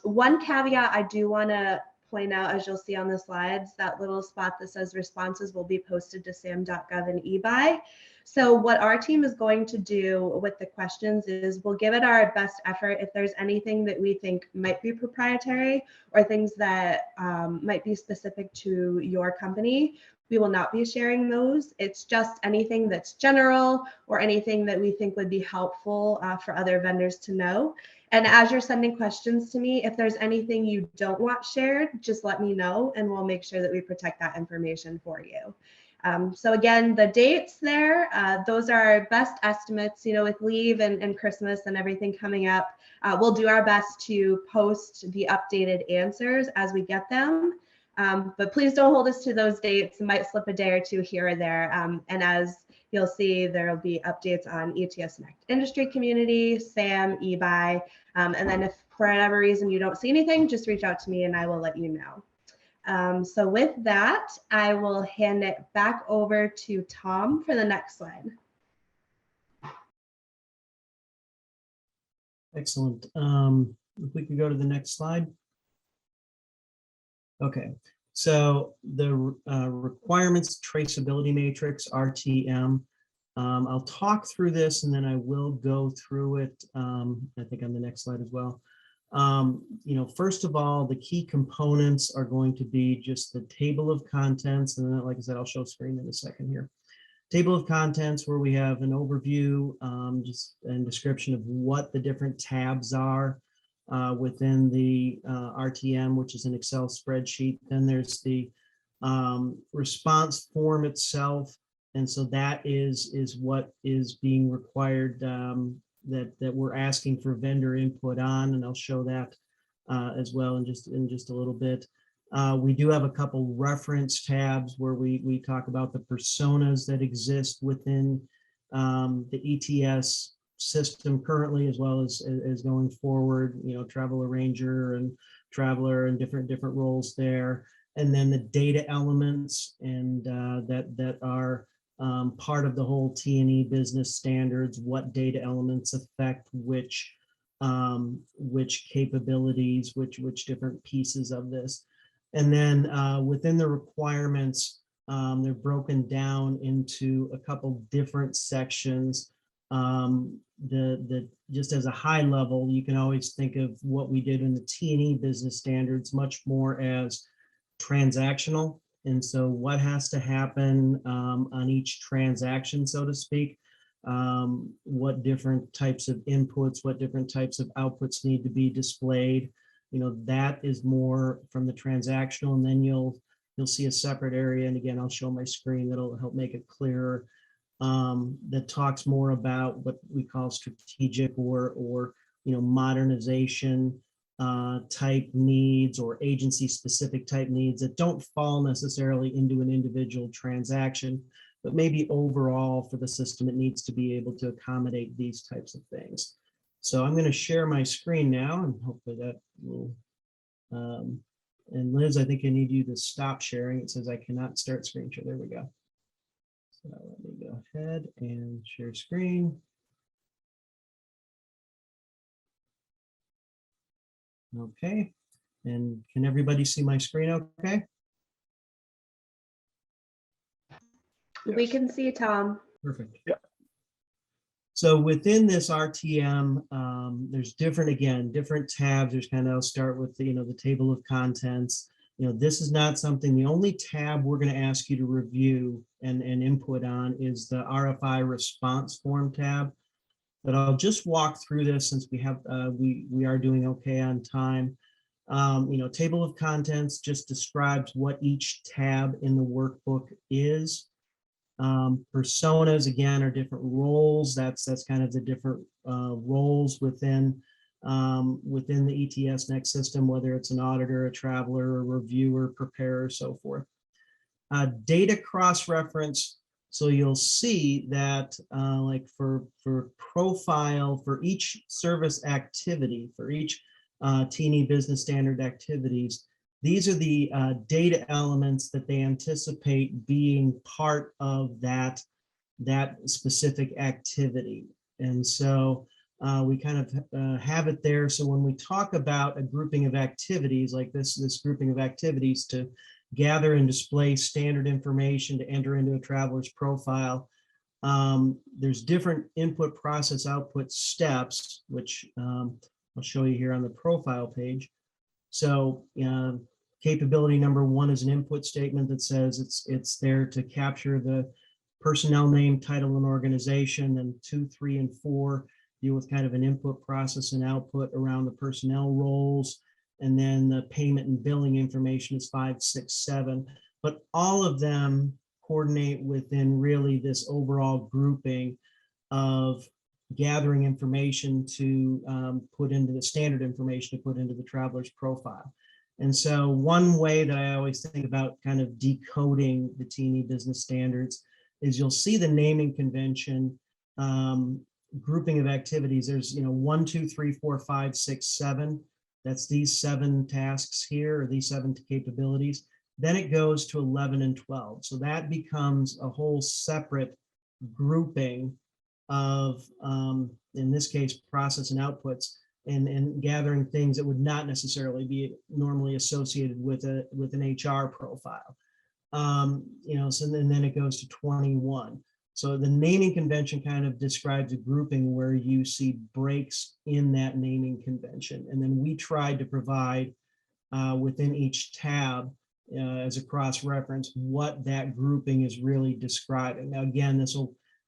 One caveat I do want to point out, as you'll see on the slides, that little spot that says responses will be posted to SAM.gov and eBuy. So what our team is going to do with the questions is we'll give it our best effort. If there's anything that we think might be proprietary or things that might be specific to your company, we will not be sharing those. It's just anything that's general or anything that we think would be helpful for other vendors to know. And as you're sending questions to me, if there's anything you don't want shared, just let me know and we'll make sure that we protect that information for you. So again, the dates there, those are our best estimates, with leave and Christmas and everything coming up. We'll do our best to post the updated answers as we get them. But please don't hold us to those dates. It might slip a day or two here or there. And as you'll see, there'll be updates on ETSNext industry community, SAM, eBuy. And then if for whatever reason you don't see anything, just reach out to me and I will let you know. So with that, I will hand it back over to Tom for the next slide. Excellent. If we could go to the next slide. Okay, so the requirements traceability matrix, RTM. I'll talk through this and then I will go through it, I think on the next slide as well. First of all, the key components are going to be just the table of contents. And then, like I said, I'll show screen in a second here. Table of contents where we have an overview, just a description of what the different tabs are within the RTM, which is an Excel spreadsheet. Then there's the response form itself. And so that is what is being required that we're asking for vendor input on, and I'll show that as well in just a little bit. We do have a couple reference tabs where we talk about the personas that exist within the ETS system currently, as well as going forward. Travel arranger and traveler and different roles there, and then the data elements and that are part of the whole T&E business standards. What data elements affect which capabilities, which different pieces of this. And then within the requirements, they're broken down into a couple different sections. Just as a high level, you can always think of what we did in the T&E business standards much more as transactional. And so what has to happen on each transaction, so to speak, what different types of inputs, what different types of outputs need to be displayed. That is more from the transactional, and then you'll see a separate area. And again, I'll show my screen that'll help make it clearer. That talks more about what we call strategic or modernization type needs or agency specific type needs that don't fall necessarily into an individual transaction, but maybe overall for the system, it needs to be able to accommodate these types of things. So I'm going to share my screen now, and hopefully that will, and Liz, I think I need you to stop sharing. It says I cannot start screen share. There we go. So let me go ahead and share screen. Okay, and can everybody see my screen okay? We can see Tom. Perfect. Yeah. So within this RTM, there's different tabs. There's I'll start with the table of contents. This is not something, the only tab we're going to ask you to review and input on is the RFI response form tab. But I'll just walk through this since we have we are doing okay on time. Table of contents just describes what each tab in the workbook is. Personas again are different roles. That's kind of the different roles within the ETSNext system, whether it's an auditor, a traveler, a reviewer, preparer, so forth. Data cross-reference. So you'll see that like for profile for each service activity, for each T&E business standard activities, these are the data elements that they anticipate being part of that specific activity. And so we kind of have it there. So when we talk about a grouping of activities like this grouping of activities to gather and display standard information to enter into a traveler's profile, there's different input, process, output steps, which I'll show you here on the profile page. So capability number one is an input statement that says it's there to capture the personnel name, title, and organization. And 2, 3, and 4 deal with kind of an input, process, and output around the personnel roles. And then the payment and billing information is 5, 6, 7. But all of them coordinate within really this overall grouping of gathering information to put into the standard information to put into the traveler's profile. And so one way that I always think about kind of decoding the T&E business standards is you'll see the naming convention grouping of activities. There's 1, 2, 3, 4, 5, 6, 7. That's these 7 tasks here, or these 7 capabilities. Then it goes to 11 and 12. So that becomes a whole separate grouping of, in this case, process and outputs, and gathering things that would not necessarily be normally associated with an HR profile. So then it goes to 21. So the naming convention kind of describes a grouping where you see breaks in that naming convention. And then we tried to provide within each tab as a cross-reference what that grouping is really describing. Now, again,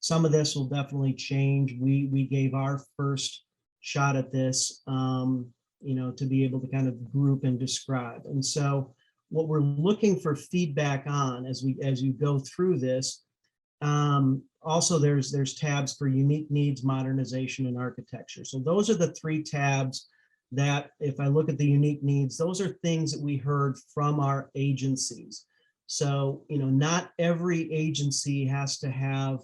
some of this will definitely change. We gave our first shot at this, to be able to kind of group and describe. And so what we're looking for feedback on as you go through this, also there's tabs for unique needs, modernization, and architecture. So those are the 3 tabs that, if I look at the unique needs, those are things that we heard from our agencies. So, not every agency has to have,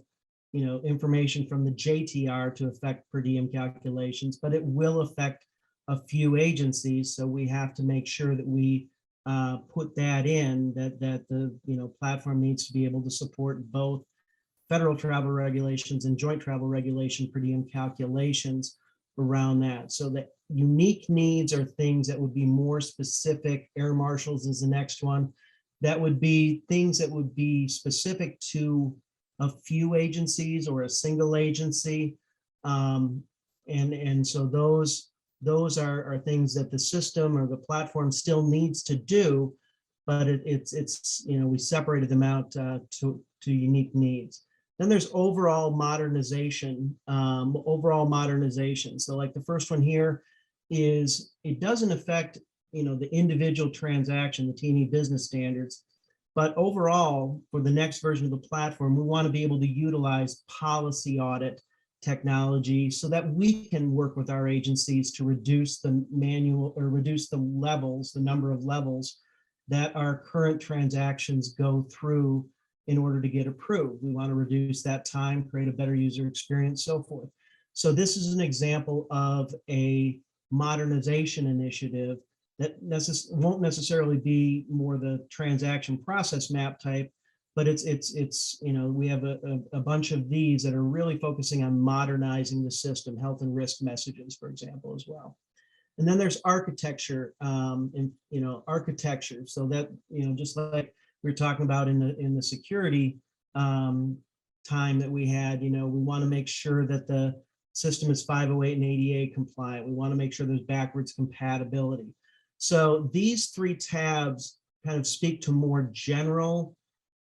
information from the JTR to affect per diem calculations, but it will affect a few agencies. So we have to make sure that we put that in, that the platform needs to be able to support both federal travel regulations and joint travel regulation per diem calculations around that. So that unique needs are things that would be more specific. Air marshals is the next one. That would be things that would be specific to a few agencies or a single agency. And so those are things that the system or the platform still needs to do, but it's we separated them out to unique needs. Then there's overall modernization. So like the first one here is, it doesn't affect the individual transaction, the T&E business standards, but overall for the next version of the platform, we want to be able to utilize policy audit technology so that we can work with our agencies to reduce the number of levels that our current transactions go through in order to get approved. We want to reduce that time, create a better user experience, so forth. So this is an example of a modernization initiative that won't necessarily be more the transaction process map type, but it's we have a bunch of these that are really focusing on modernizing the system, health and risk messages, for example, as well. And then there's architecture, architecture. So that, just like we were talking about in the security time that we had, we want to make sure that the system is 508 and ADA compliant. We want to make sure there's backwards compatibility. So these 3 tabs kind of speak to more general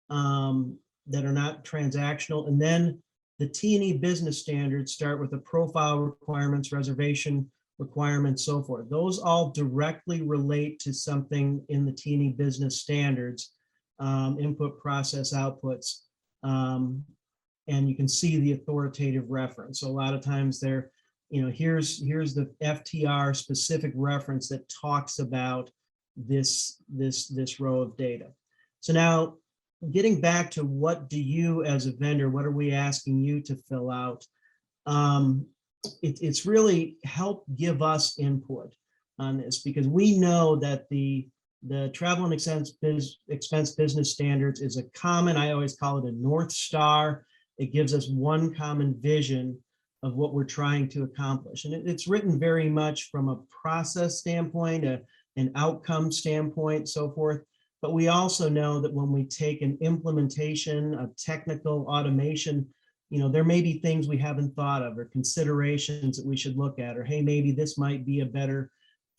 that are not transactional. And then the T&E business standards start with the profile requirements, reservation requirements, so forth. Those all directly relate to something in the T&E business standards, input, process, outputs. And you can see the authoritative reference. So a lot of times they're, here's the FTR specific reference that talks about this row of data. So now, getting back to what do you as a vendor, what are we asking you to fill out? It's really help give us input on this, because we know that the travel and expense business standards is a common, I always call it a North Star. It gives us one common vision of what we're trying to accomplish. And it's written very much from a process standpoint, an outcome standpoint, so forth. But we also know that when we take an implementation of technical automation, there may be things we haven't thought of or considerations that we should look at, or, hey, maybe this might be a better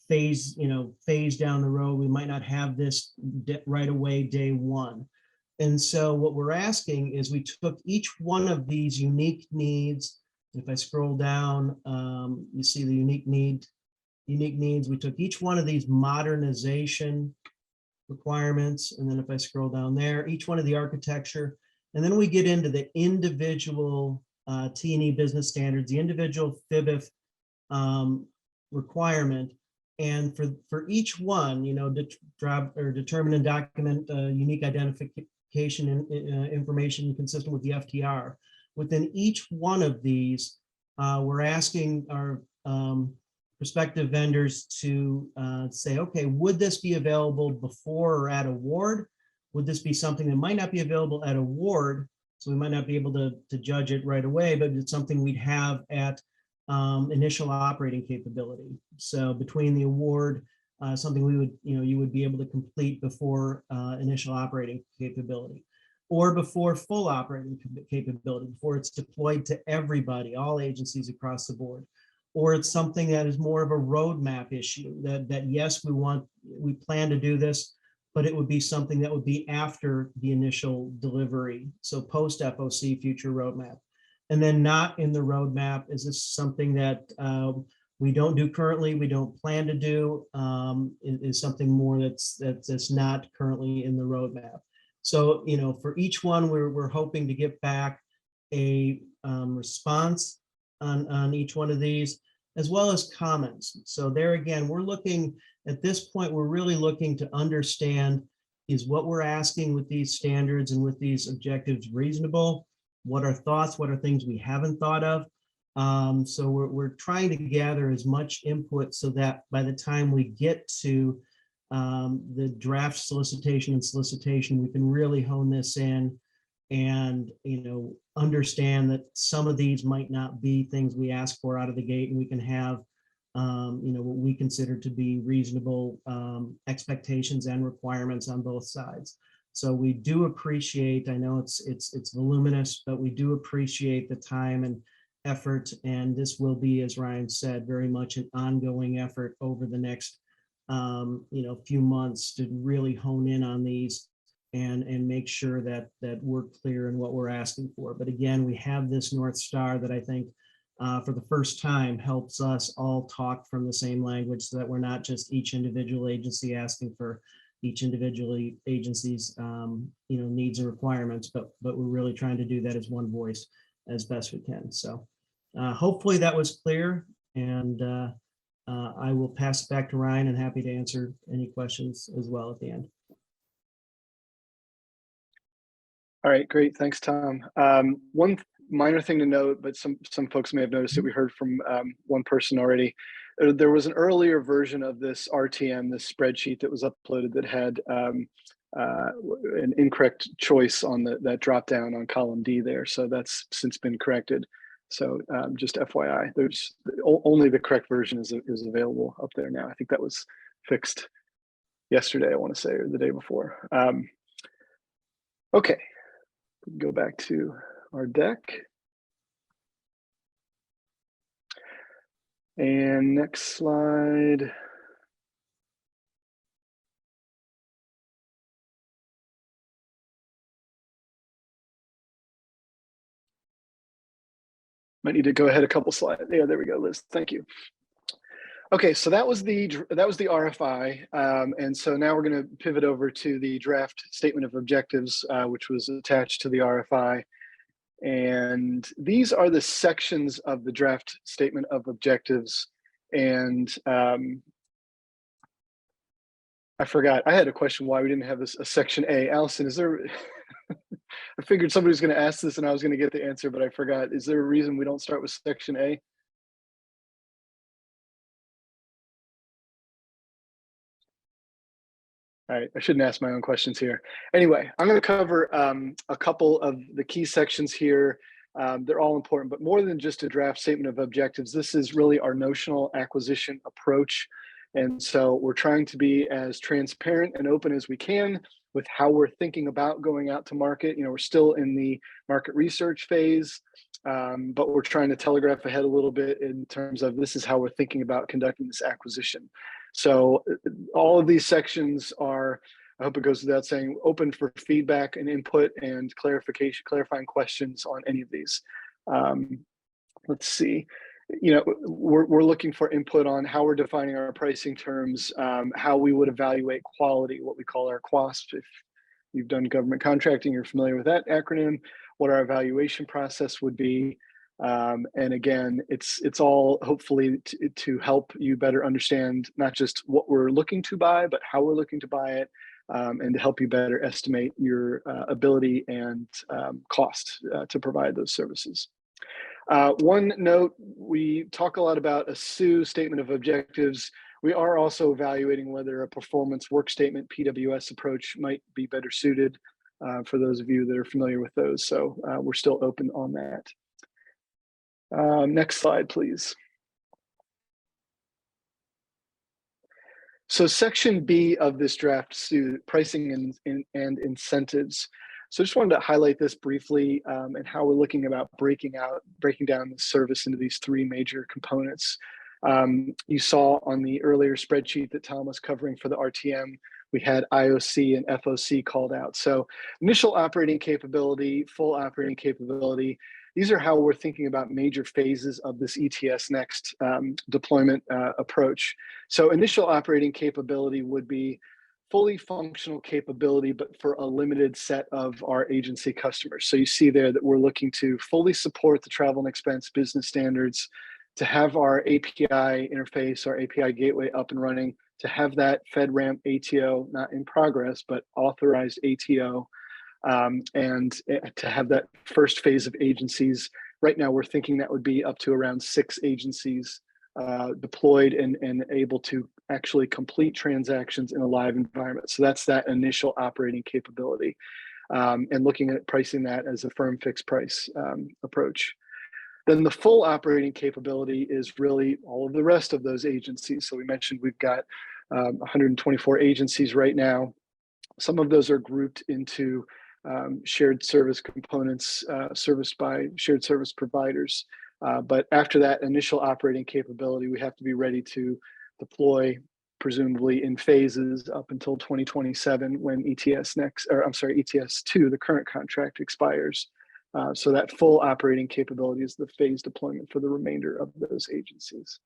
phase down the road. We might not have this right away, day one. And so what we're asking is, we took each one of these unique needs, If I scroll down, you see the unique needs. We took each one of these modernization requirements, and then if I scroll down there, each one of the architecture, and then we get into the individual T&E business standards, the individual FIBIF requirement. And for each one, you know, determine and document unique identification information consistent with the FTR. Within each one of these, we're asking our prospective vendors to say, okay, would this be available before or at award? Would this be something that might not be available at award? So we might not be able to judge it right away, but it's something we'd have at initial operating capability. So between the award, something we would, you would be able to complete before initial operating capability, or before full operating capability, before it's deployed to everybody, all agencies across the board. Or it's something that is more of a roadmap issue that yes, we plan to do this, but it would be something that would be after the initial delivery. So post FOC future roadmap. And then not in the roadmap, is this something that we don't do currently, we don't plan to do, is something more that's not currently in the roadmap. So, for each one, we're hoping to get back a response on each one of these, as well as comments. So there again, we're looking at this point, we're really looking to understand, is what we're asking with these standards and with these objectives reasonable? What are thoughts? What are things we haven't thought of? So we're trying to gather as much input so that by the time we get to the draft solicitation, we can really hone this in and understand that some of these might not be things we ask for out of the gate, and we can have what we consider to be reasonable expectations and requirements on both sides. So we do appreciate, I know it's voluminous, but we do appreciate the time and effort, and this will be, as Ryan said, very much an ongoing effort over the next few months to really hone in on these and make sure that we're clear in what we're asking for. But again, we have this North Star that I think for the first time helps us all talk from the same language, so that we're not just each individual agency asking for each individual agency's needs and requirements, but we're really trying to do that as one voice as best we can. So hopefully that was clear, and I will pass it back to Ryan, and happy to answer any questions as well at the end. All right, great. Thanks, Tom. One minor thing to note, but some folks may have noticed it. We heard from one person already. There was an earlier version of this RTM, this spreadsheet that was uploaded that had an incorrect choice on that drop down on column D there. So that's since been corrected. So just FYI, there's only the correct version is available up there now. I think that was fixed yesterday, I want to say, or the day before. Okay. Go back to our deck. And next slide. Might need to go ahead a couple slides. Yeah, there we go, Liz. Thank you. Okay, so that was the RFI, and so now we're going to pivot over to the draft statement of objectives, which was attached to the RFI. And these are the sections of the draft statement of objectives. And I forgot, I had a question why we didn't have a section A. Allison, is there? I figured somebody was going to ask this and I was going to get the answer, but I forgot. Is there a reason we don't start with section A? All right, I shouldn't ask my own questions here. Anyway, I'm going to cover a couple of the key sections here. They're all important, but more than just a draft statement of objectives, this is really our notional acquisition approach. And so we're trying to be as transparent and open as we can with how we're thinking about going out to market. We're still in the market research phase, but we're trying to telegraph ahead a little bit in terms of this is how we're thinking about conducting this acquisition. So all of these sections are, I hope it goes without saying, open for feedback and input and clarifying questions on any of these. let's see, we're looking for input on how we're defining our pricing terms, how we would evaluate quality, what we call our QOSP. If you've done government contracting, you're familiar with that acronym, what our evaluation process would be. And again, it's all hopefully to help you better understand not just what we're looking to buy, but how we're looking to buy it, and to help you better estimate your ability and cost to provide those services. One note, we talk a lot about a SOO, statement of objectives. We are also evaluating whether a performance work statement, PWS approach, might be better suited for those of you that are familiar with those. So we're still open on that. Next slide, please. So section B of this draft SOO, pricing and incentives. So I just wanted to highlight this briefly, and how we're looking about breaking down the service into these three major components. You saw on the earlier spreadsheet that Tom was covering for the RTM, we had IOC and FOC called out. So initial operating capability, full operating capability, these are how we're thinking about major phases of this ETSNext deployment approach. So initial operating capability would be fully functional capability, but for a limited set of our agency customers. So you see there that we're looking to fully support the travel and expense business standards, to have our API interface, our API gateway up and running, to have that FedRAMP ATO, not in progress, but authorized ATO, and to have that first phase of agencies. Right now, we're thinking that would be up to around 6 agencies deployed and able to actually complete transactions in a live environment. So that's that initial operating capability, and looking at pricing that as a firm fixed price approach. Then the full operating capability is really all of the rest of those agencies. So we mentioned we've got 124 agencies right now. Some of those are grouped into shared service components serviced by shared service providers. But after that initial operating capability, we have to be ready to deploy, presumably in phases up until 2027 when ETS2, the current contract, expires. So that full operating capability is the phase deployment for the remainder of those agencies.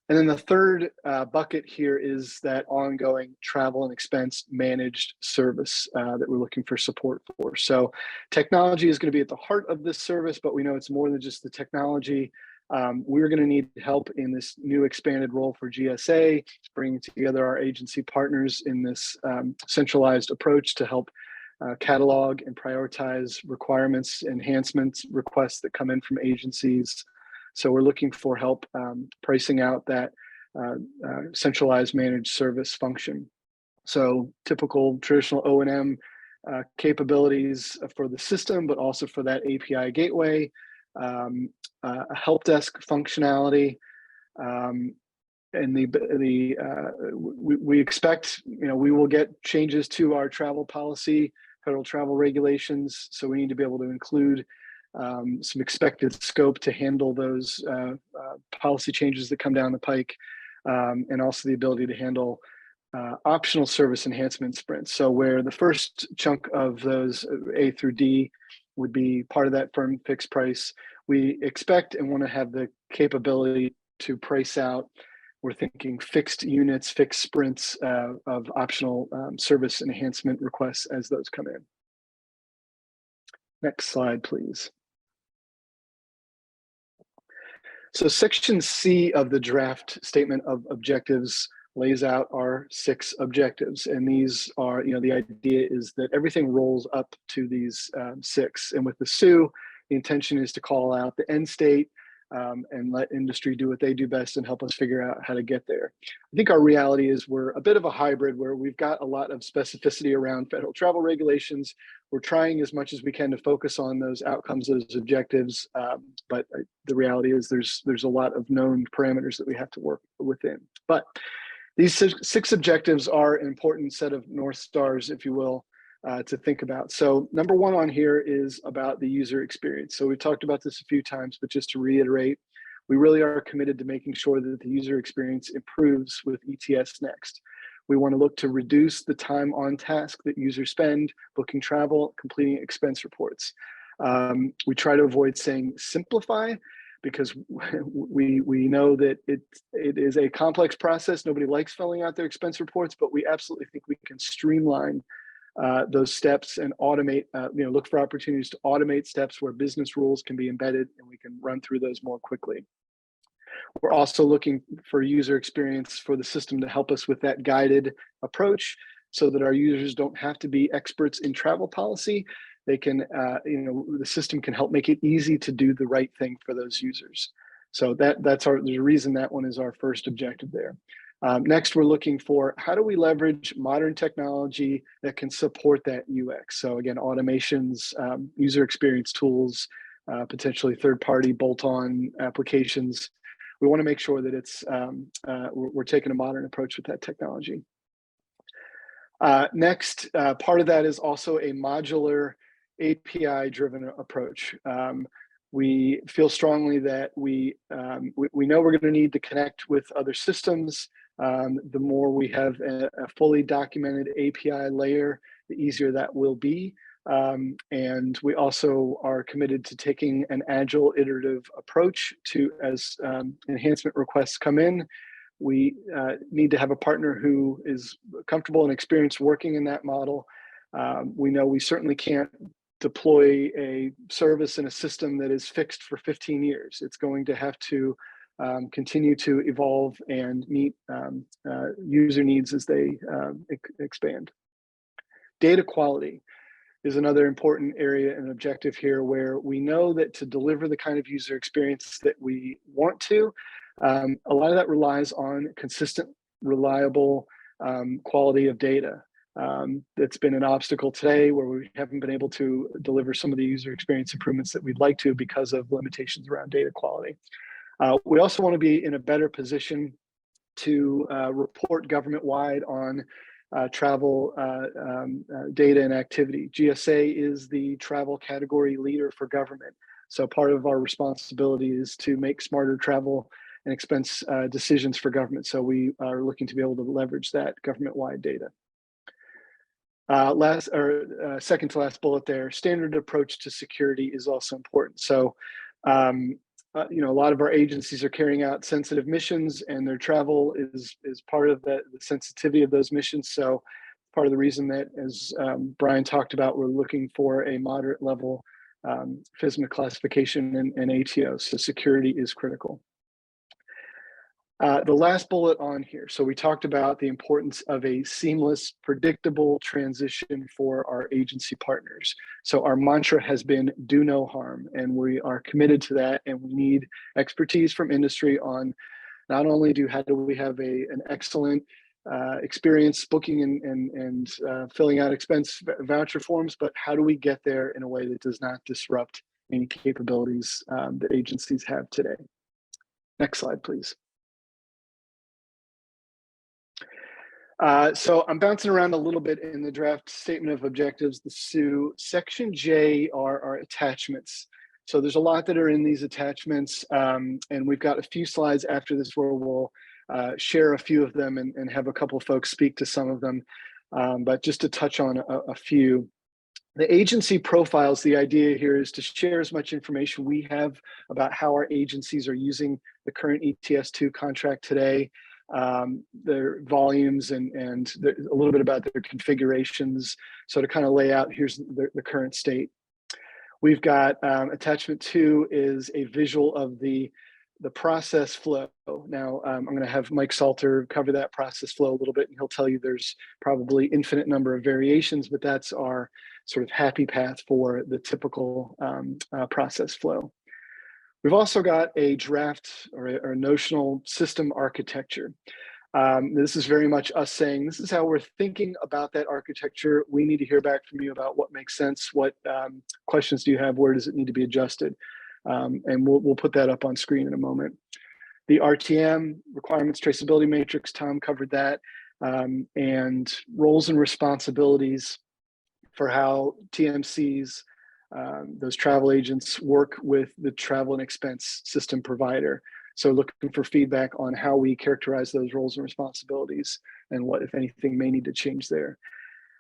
And then the third bucket here is that ongoing travel and expense managed service that we're looking for support for. So technology is going to be at the heart of this service, but we know it's more than just the technology. We're going to need help in this new expanded role for GSA, bringing together our agency partners in this centralized approach to help catalog and prioritize requirements, enhancements, requests that come in from agencies. So we're looking for help pricing out that centralized managed service function. So typical traditional O&M capabilities for the system, but also for that API gateway, a help desk functionality, and we expect, we will get changes to our travel policy, federal travel regulations. So we need to be able to include some expected scope to handle those policy changes that come down the pike, and also the ability to handle optional service enhancement sprints. So where the first chunk of those A through D would be part of that firm fixed price, we expect and want to have the capability to price out, we're thinking fixed units, fixed sprints of optional service enhancement requests as those come in. Next slide, please. So section C of the draft statement of objectives lays out our 6 objectives. And these are, the idea is that everything rolls up to these 6. And with the SOO, the intention is to call out the end state, and let industry do what they do best and help us figure out how to get there. I think our reality is we're a bit of a hybrid where we've got a lot of specificity around federal travel regulations. We're trying as much as we can to focus on those outcomes, those objectives, but the reality is there's a lot of known parameters that we have to work within. But these 6 objectives are an important set of North Stars, if you will, to think about. So number 1 on here is about the user experience. So we've talked about this a few times, but just to reiterate, we really are committed to making sure that the user experience improves with ETSNext. We want to look to reduce the time on task that users spend booking travel, completing expense reports. We try to avoid saying simplify, because we know that it is a complex process. Nobody likes filling out their expense reports, but we absolutely think we can streamline those steps and automate, look for opportunities to automate steps where business rules can be embedded and we can run through those more quickly. We're also looking for user experience for the system to help us with that guided approach, so that our users don't have to be experts in travel policy. They can, the system can help make it easy to do the right thing for those users. So there's a reason that one is our first objective there. Next, we're looking for how do we leverage modern technology that can support that UX. So again, automations, user experience tools, potentially third-party bolt-on applications. We want to make sure that it's we're taking a modern approach with that technology. Next, part of that is also a modular API-driven approach. We feel strongly that we know we're going to need to connect with other systems. The more we have a fully documented API layer, the easier that will be. And we also are committed to taking an agile iterative approach to, as enhancement requests come in, we need to have a partner who is comfortable and experienced working in that model. We know we certainly can't deploy a service in a system that is fixed for 15 years. It's going to have to continue to evolve and meet user needs as they expand. Data quality is another important area and objective here, where we know that to deliver the kind of user experience that we want to, a lot of that relies on consistent, reliable quality of data. That's been an obstacle today, where we haven't been able to deliver some of the user experience improvements that we'd like to because of limitations around data quality. We also want to be in a better position to report government-wide on travel data and activity. GSA is the travel category leader for government. So part of our responsibility is to make smarter travel and expense decisions for government. So we are looking to be able to leverage that government-wide data. Second to last bullet there, standard approach to security is also important. So, a lot of our agencies are carrying out sensitive missions, and their travel is part of the sensitivity of those missions. So part of the reason that, as Brian talked about, we're looking for a moderate level FSMA classification and ATO. So security is critical. The last bullet on here. So we talked about the importance of a seamless, predictable transition for our agency partners. So our mantra has been do no harm, and we are committed to that. And we need expertise from industry on not only how do we have an excellent experience booking and filling out expense voucher forms, but how do we get there in a way that does not disrupt any capabilities that agencies have today. Next slide, please. So I'm bouncing around a little bit in the draft statement of objectives, the SOO. Section J are our attachments. So there's a lot that are in these attachments, and we've got a few slides after this where we'll share a few of them and have a couple of folks speak to some of them. But just to touch on a few. The agency profiles, the idea here is to share as much information we have about how our agencies are using the current ETS2 contract today, their volumes and a little bit about their configurations. So to kind of lay out, here's the current state. We've got attachment 2 is a visual of the process flow. Now, I'm going to have Mike Salter cover that process flow a little bit, and he'll tell you there's probably infinite number of variations, but that's our sort of happy path for the typical process flow. We've also got a draft or a notional system architecture. This is very much us saying, this is how we're thinking about that architecture. We need to hear back from you about what makes sense, what questions do you have, where does it need to be adjusted? And we'll put that up on screen in a moment. The RTM, requirements traceability matrix, Tom covered that, and roles and responsibilities for how TMCs, those travel agents, work with the travel and expense system provider. So looking for feedback on how we characterize those roles and responsibilities and what, if anything, may need to change there.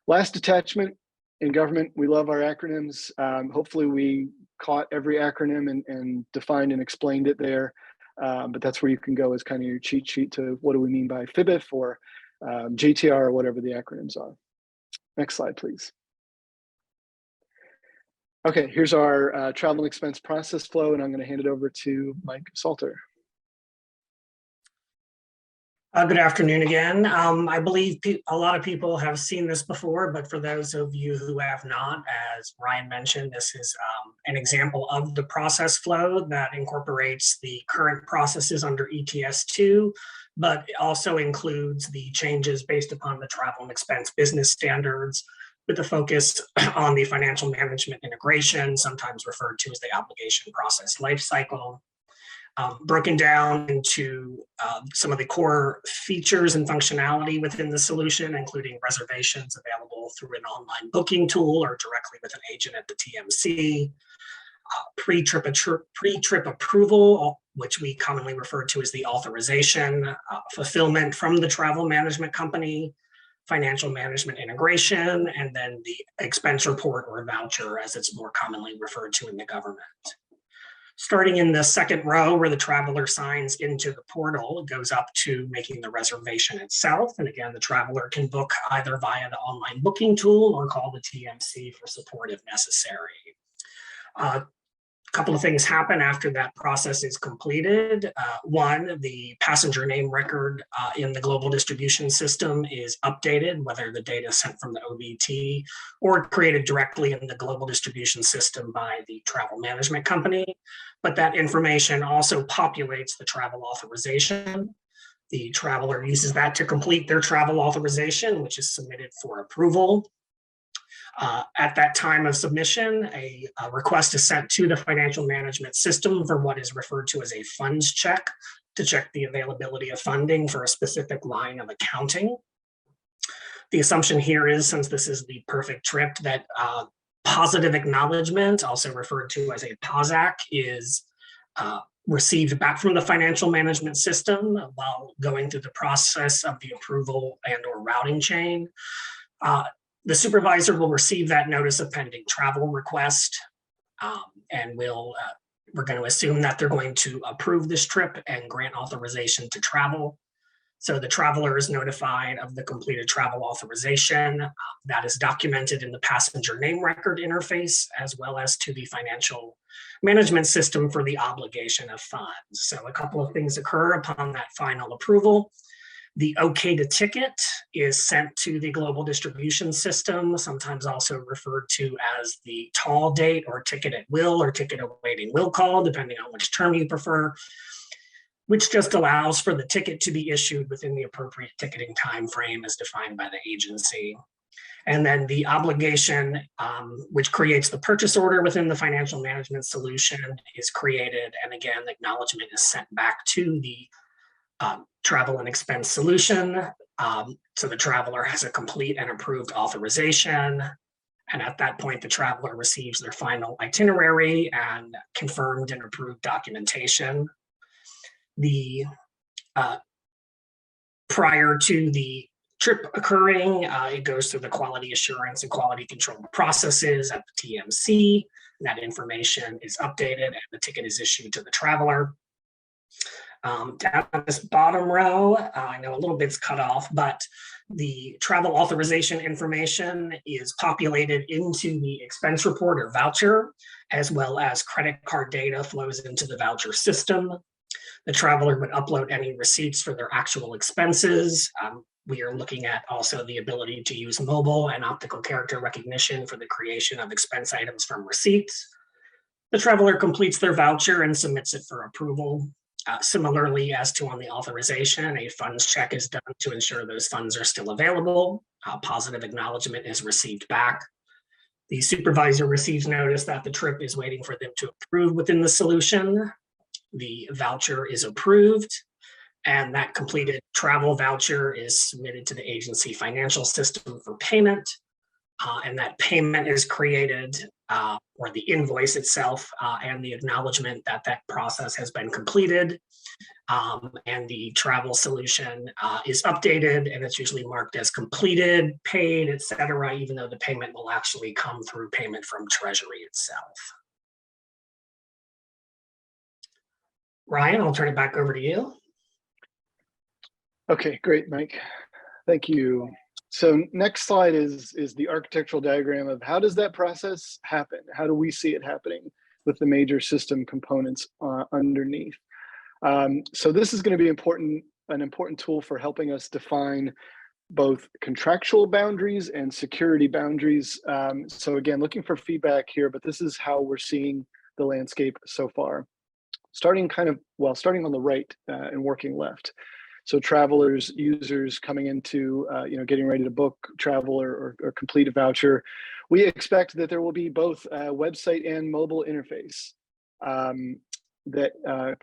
Last attachment in government, we love our acronyms. Hopefully we caught every acronym and defined and explained it there. But that's where you can go as kind of your cheat sheet to what do we mean by FBIF or GTR or whatever the acronyms are. Next slide, please. Okay, here's our travel and expense process flow, and I'm going to hand it over to Mike Salter. Good afternoon again. I believe a lot of people have seen this before, but for those of you who have not, as Ryan mentioned, this is an example of the process flow that incorporates the current processes under ETS2, but it also includes the changes based upon the travel and expense business standards, with the focus on the financial management integration, sometimes referred to as the obligation process lifecycle. Broken down into some of the core features and functionality within the solution, including reservations available through an online booking tool or directly with an agent at the TMC, pre-trip approval, which we commonly refer to as the authorization, fulfillment from the travel management company, financial management integration, and then the expense report or voucher, as it's more commonly referred to in the government. Starting in the second row where the traveler signs into the portal, it goes up to making the reservation itself. And again, the traveler can book either via the online booking tool or call the TMC for support if necessary. A couple of things happen after that process is completed. One, the passenger name record in the global distribution system is updated, whether the data is sent from the OBT or created directly in the global distribution system by the travel management company. But that information also populates the travel authorization. The traveler uses that to complete their travel authorization, which is submitted for approval. At that time of submission, a request is sent to the financial management system for what is referred to as a funds check, to check the availability of funding for a specific line of accounting. The assumption here is, since this is the perfect trip, that positive acknowledgement, also referred to as a POSAC, is received back from the financial management system while going through the process of the approval and or routing chain. The supervisor will receive that notice of pending travel request, and we're going to assume that they're going to approve this trip and grant authorization to travel. So the traveler is notified of the completed travel authorization that is documented in the passenger name record interface, as well as to the financial management system for the obligation of funds. So a couple of things occur upon that final approval. The OK to ticket is sent to the global distribution system, sometimes also referred to as the TAL date or ticket at will or ticket awaiting will call, depending on which term you prefer, which just allows for the ticket to be issued within the appropriate ticketing time frame as defined by the agency. And then the obligation, which creates the purchase order within the financial management solution, is created. And again, the acknowledgement is sent back to the travel and expense solution. So the traveler has a complete and approved authorization. And at that point, the traveler receives their final itinerary and confirmed and approved documentation. Prior to the trip occurring, it goes through the quality assurance and quality control processes at the TMC. That information is updated and the ticket is issued to the traveler. Down on this bottom row, I know a little bit's cut off, but the travel authorization information is populated into the expense report or voucher, as well as credit card data flows into the voucher system. The traveler would upload any receipts for their actual expenses. We are looking at also the ability to use mobile and optical character recognition for the creation of expense items from receipts. The traveler completes their voucher and submits it for approval. Similarly, as to on the authorization, a funds check is done to ensure those funds are still available. Positive acknowledgement is received back. The supervisor receives notice that the trip is waiting for them to approve within the solution. The voucher is approved, and that completed travel voucher is submitted to the agency financial system for payment. and that payment is created, or the invoice itself, and the acknowledgement that that process has been completed. And the travel solution is updated, and it's usually marked as completed, paid, etc., even though the payment will actually come through payment from Treasury itself. Ryan, I'll turn it back over to you. Okay, great, Mike. Thank you. So next slide is the architectural diagram of how does that process happen? How do we see it happening with the major system components underneath? So this is going to be an important tool for helping us define both contractual boundaries and security boundaries. So again, looking for feedback here, but this is how we're seeing the landscape so far. Starting on the right and working left. So travelers, users coming into, getting ready to book travel or complete a voucher. We expect that there will be both a website and mobile interface that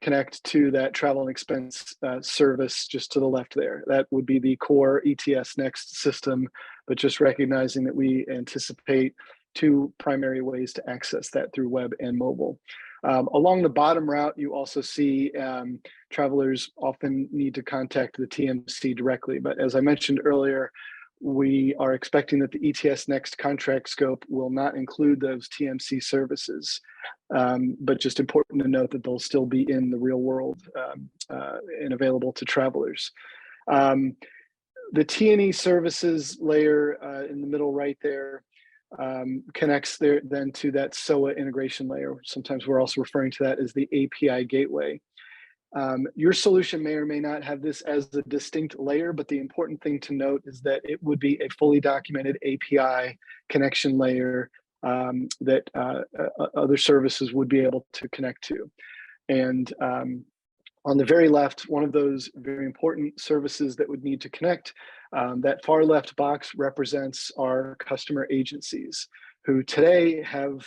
connect to that travel and expense service just to the left there. That would be the core ETSNext system, but just recognizing that we anticipate two primary ways to access that through web and mobile. Along the bottom route, you also see travelers often need to contact the TMC directly. But as I mentioned earlier, we are expecting that the ETSNext contract scope will not include those TMC services, but just important to note that they'll still be in the real world and available to travelers. The T&E services layer in the middle right there connects there then to that SOA integration layer. Sometimes we're also referring to that as the API gateway. Your solution may or may not have this as a distinct layer, but the important thing to note is that it would be a fully documented API connection layer that other services would be able to connect to. And on the very left, one of those very important services that would need to connect, that far left box represents our customer agencies who today have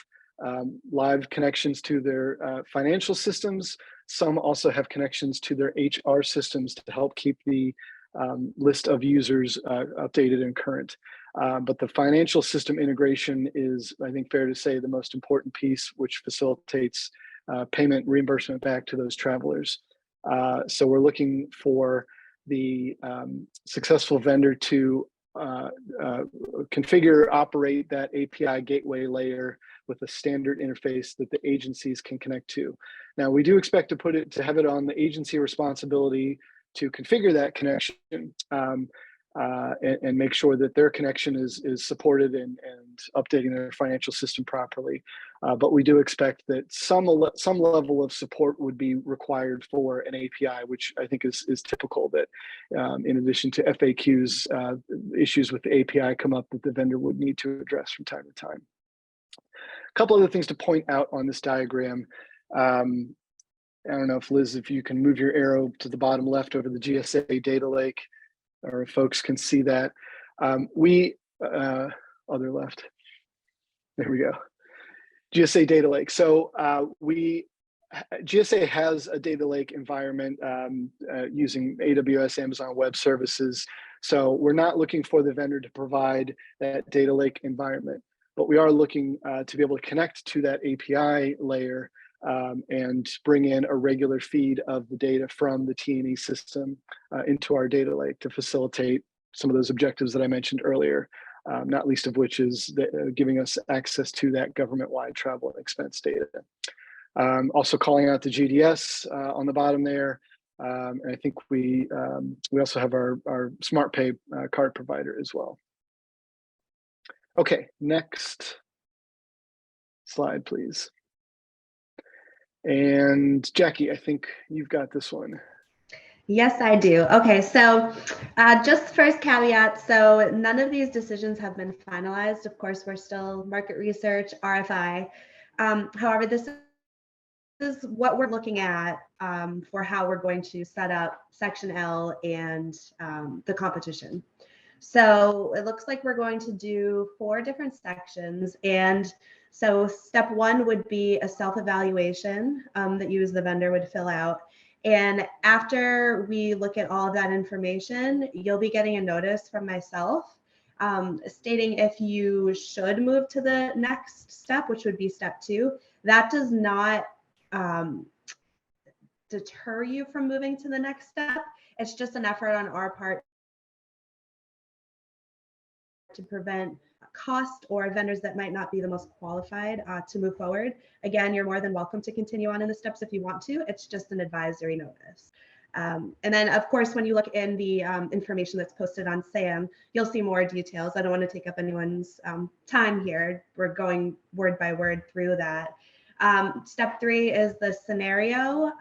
live connections to their financial systems. Some also have connections to their HR systems to help keep the list of users updated and current. But the financial system integration is, I think, fair to say, the most important piece, which facilitates payment reimbursement back to those travelers. So we're looking for the successful vendor to configure, operate that API gateway layer with a standard interface that the agencies can connect to. Now, we do expect to have it on the agency responsibility to configure that connection and make sure that their connection is supported and updating their financial system properly. But we do expect that some level of support would be required for an API, which I think is typical, that in addition to FAQs, issues with the API come up that the vendor would need to address from time to time. A couple other things to point out on this diagram. I don't know if Liz, if you can move your arrow to the bottom left over the GSA data lake, or if folks can see that. Other left, there we go. GSA data lake. So GSA has a data lake environment using AWS, Amazon Web Services. So we're not looking for the vendor to provide that data lake environment, but we are looking to be able to connect to that API layer and bring in a regular feed of the data from the T&E system into our data lake to facilitate some of those objectives that I mentioned earlier, not least of which is giving us access to that government-wide travel and expense data. Also calling out the GDS on the bottom there. And I think we also have our Smart Pay card provider as well. Okay, next slide, please. And Jackie, I think you've got this one. Yes, I do. Okay, so just first caveat, so none of these decisions have been finalized. Of course, we're still market research, RFI. However, this is what we're looking at for how we're going to set up Section L and the competition. So it looks like we're going to do 4 different sections. And so step 1 would be a self-evaluation that you as the vendor would fill out. And after we look at all of that information, you'll be getting a notice from myself stating if you should move to the next step, which would be step 2. That does not deter you from moving to the next step. It's just an effort on our part to prevent cost or vendors that might not be the most qualified to move forward. Again, you're more than welcome to continue on in the steps if you want to. It's just an advisory notice. And then, of course, when you look in the information that's posted on SAM, you'll see more details. I don't want to take up anyone's time here. We're going word by word through that. Step 3 is the scenario.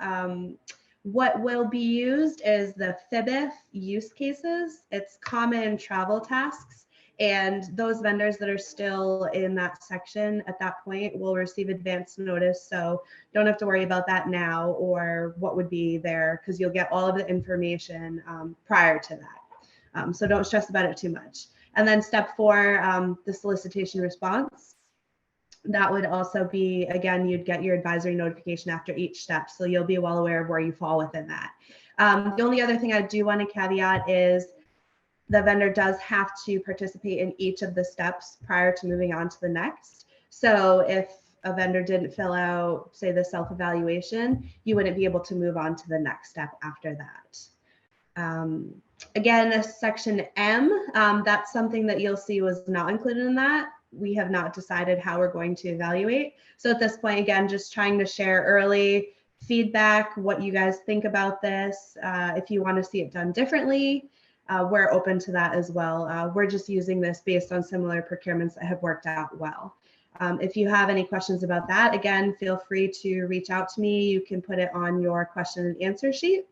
What will be used is the FIBIF use cases. It's common travel tasks. And those vendors that are still in that section at that point will receive advance notice. So don't have to worry about that now or what would be there, because you'll get all of the information prior to that. So don't stress about it too much. And then step 4, the solicitation response. That would also be, again, you'd get your advisory notification after each step. So you'll be well aware of where you fall within that. The only other thing I do want to caveat is the vendor does have to participate in each of the steps prior to moving on to the next. So if a vendor didn't fill out, say, the self-evaluation, you wouldn't be able to move on to the next step after that. Again, section M, that's something that you'll see was not included in that. We have not decided how we're going to evaluate. So at this point, again, just trying to share early feedback, what you guys think about this. If you want to see it done differently, we're open to that as well. We're just using this based on similar procurements that have worked out well. If you have any questions about that, again, feel free to reach out to me. You can put it on your question and answer sheet.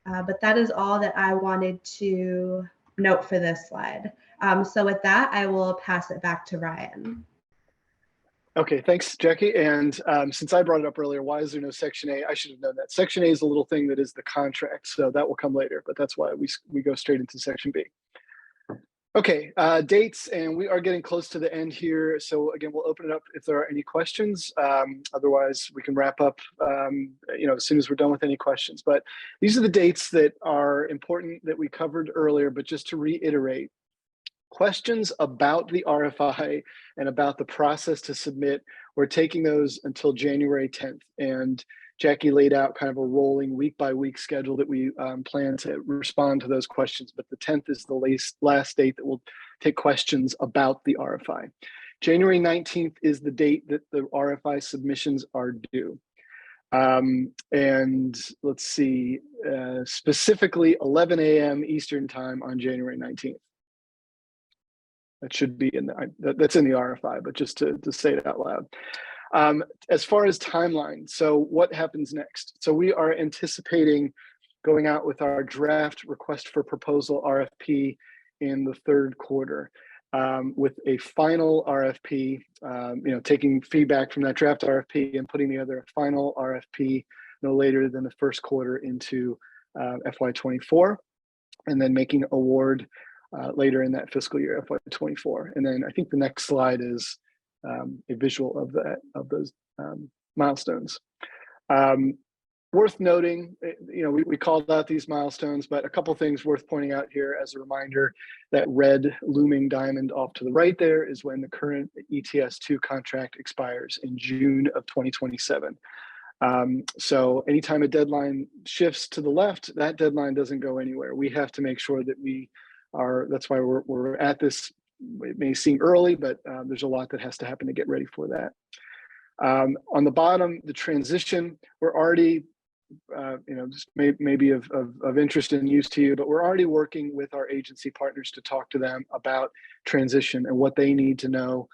But that is all that I wanted to note for this slide. So with that, I will pass it back to Ryan. Okay, thanks, Jackie. And since I brought it up earlier, why is there no Section A? I should have known that. Section A is a little thing that is the contract, so that will come later, but that's why we go straight into Section B. Okay, dates, and we are getting close to the end here. So again, we'll open it up if there are any questions. Otherwise, we can wrap up as soon as we're done with any questions. But these are the dates that are important that we covered earlier, but just to reiterate, questions about the RFI and about the process to submit, we're taking those until January 10th. And Jackie laid out kind of a rolling week-by-week schedule that we plan to respond to those questions. But the 10th is the last date that we'll take questions about the RFI. January 19th is the date that the RFI submissions are due. And let's see, specifically 11 a.m. Eastern time on January 19th. That should be in that's in the RFI, but just to say it out loud. As far as timeline, so what happens next? So we are anticipating going out with our draft request for proposal RFP in the third quarter, with a final RFP, taking feedback from that draft RFP and putting together a final RFP no later than the first quarter into FY24, and then making award later in that fiscal year, FY24. And then I think the next slide is a visual of those milestones. Worth noting, we called out these milestones, but a couple things worth pointing out here as a reminder. That red looming diamond off to the right there is when the current ETS2 contract expires in June of 2027. So anytime a deadline shifts to the left, that deadline doesn't go anywhere. We have to make sure that that's why we're at this. It may seem early, but there's a lot that has to happen to get ready for that. On the bottom, the transition, we're already, just maybe of interest and use to you, but we're already working with our agency partners to talk to them about transition and what they need to know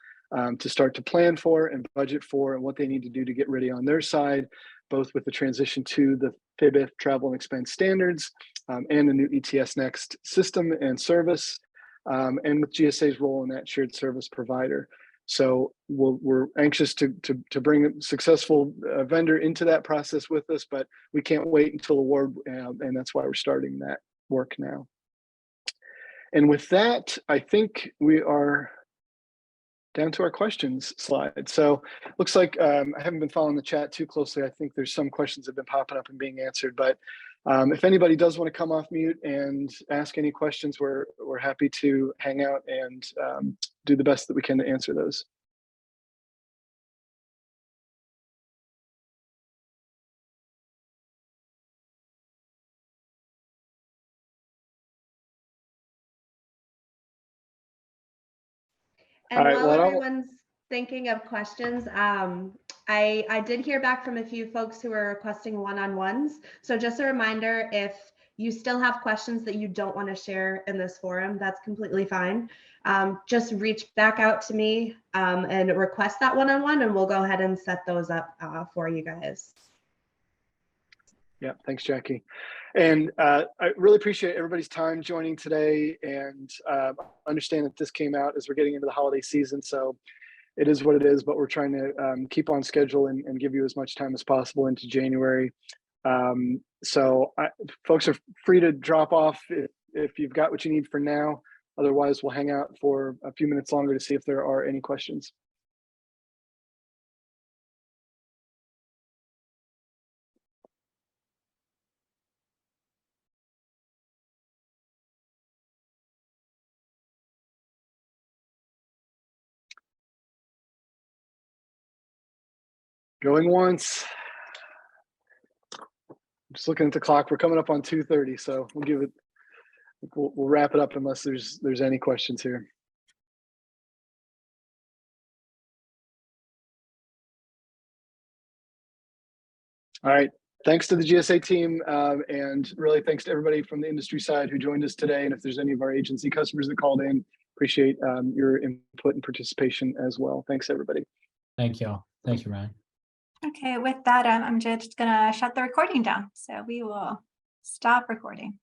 to start to plan for and budget for, and what they need to do to get ready on their side, both with the transition to the FIBIF travel and expense standards and the new ETSNext system and service, and with GSA's role in that shared service provider. So we're anxious to bring a successful vendor into that process with us, but we can't wait until award, and that's why we're starting that work now. And with that, I think we are down to our questions slide. So looks like I haven't been following the chat too closely. I think there's some questions that have been popping up and being answered, but If anybody does want to come off mute and ask any questions, we're happy to hang out and do the best that we can to answer those. And All right, while well, everyone's thinking of questions, I did hear back from a few folks who were requesting one-on-ones. So just a reminder, if you still have questions that you don't want to share in this forum, that's completely fine. Just reach back out to me and request that one-on-one, and we'll go ahead and set those up for you guys. Yeah, thanks, Jackie. And I really appreciate everybody's time joining today, and understand that this came out as we're getting into the holiday season. So it is what it is, but we're trying to keep on schedule and give you as much time as possible into January. Folks are free to drop off if you've got what you need for now. Otherwise, we'll hang out for a few minutes longer to see if there are any questions. Going once. Just looking at the clock, we're coming up on 2:30, so we'll give it. We'll wrap it up unless there's any questions here. All right. Thanks to the GSA team, and really thanks to everybody from the industry side who joined us today. And if there's any of our agency customers that called in, appreciate your input and participation as well. Thanks, everybody. Thank you. Thank you, Ryan. Okay, with that, I'm just gonna shut the recording down. So we will stop recording.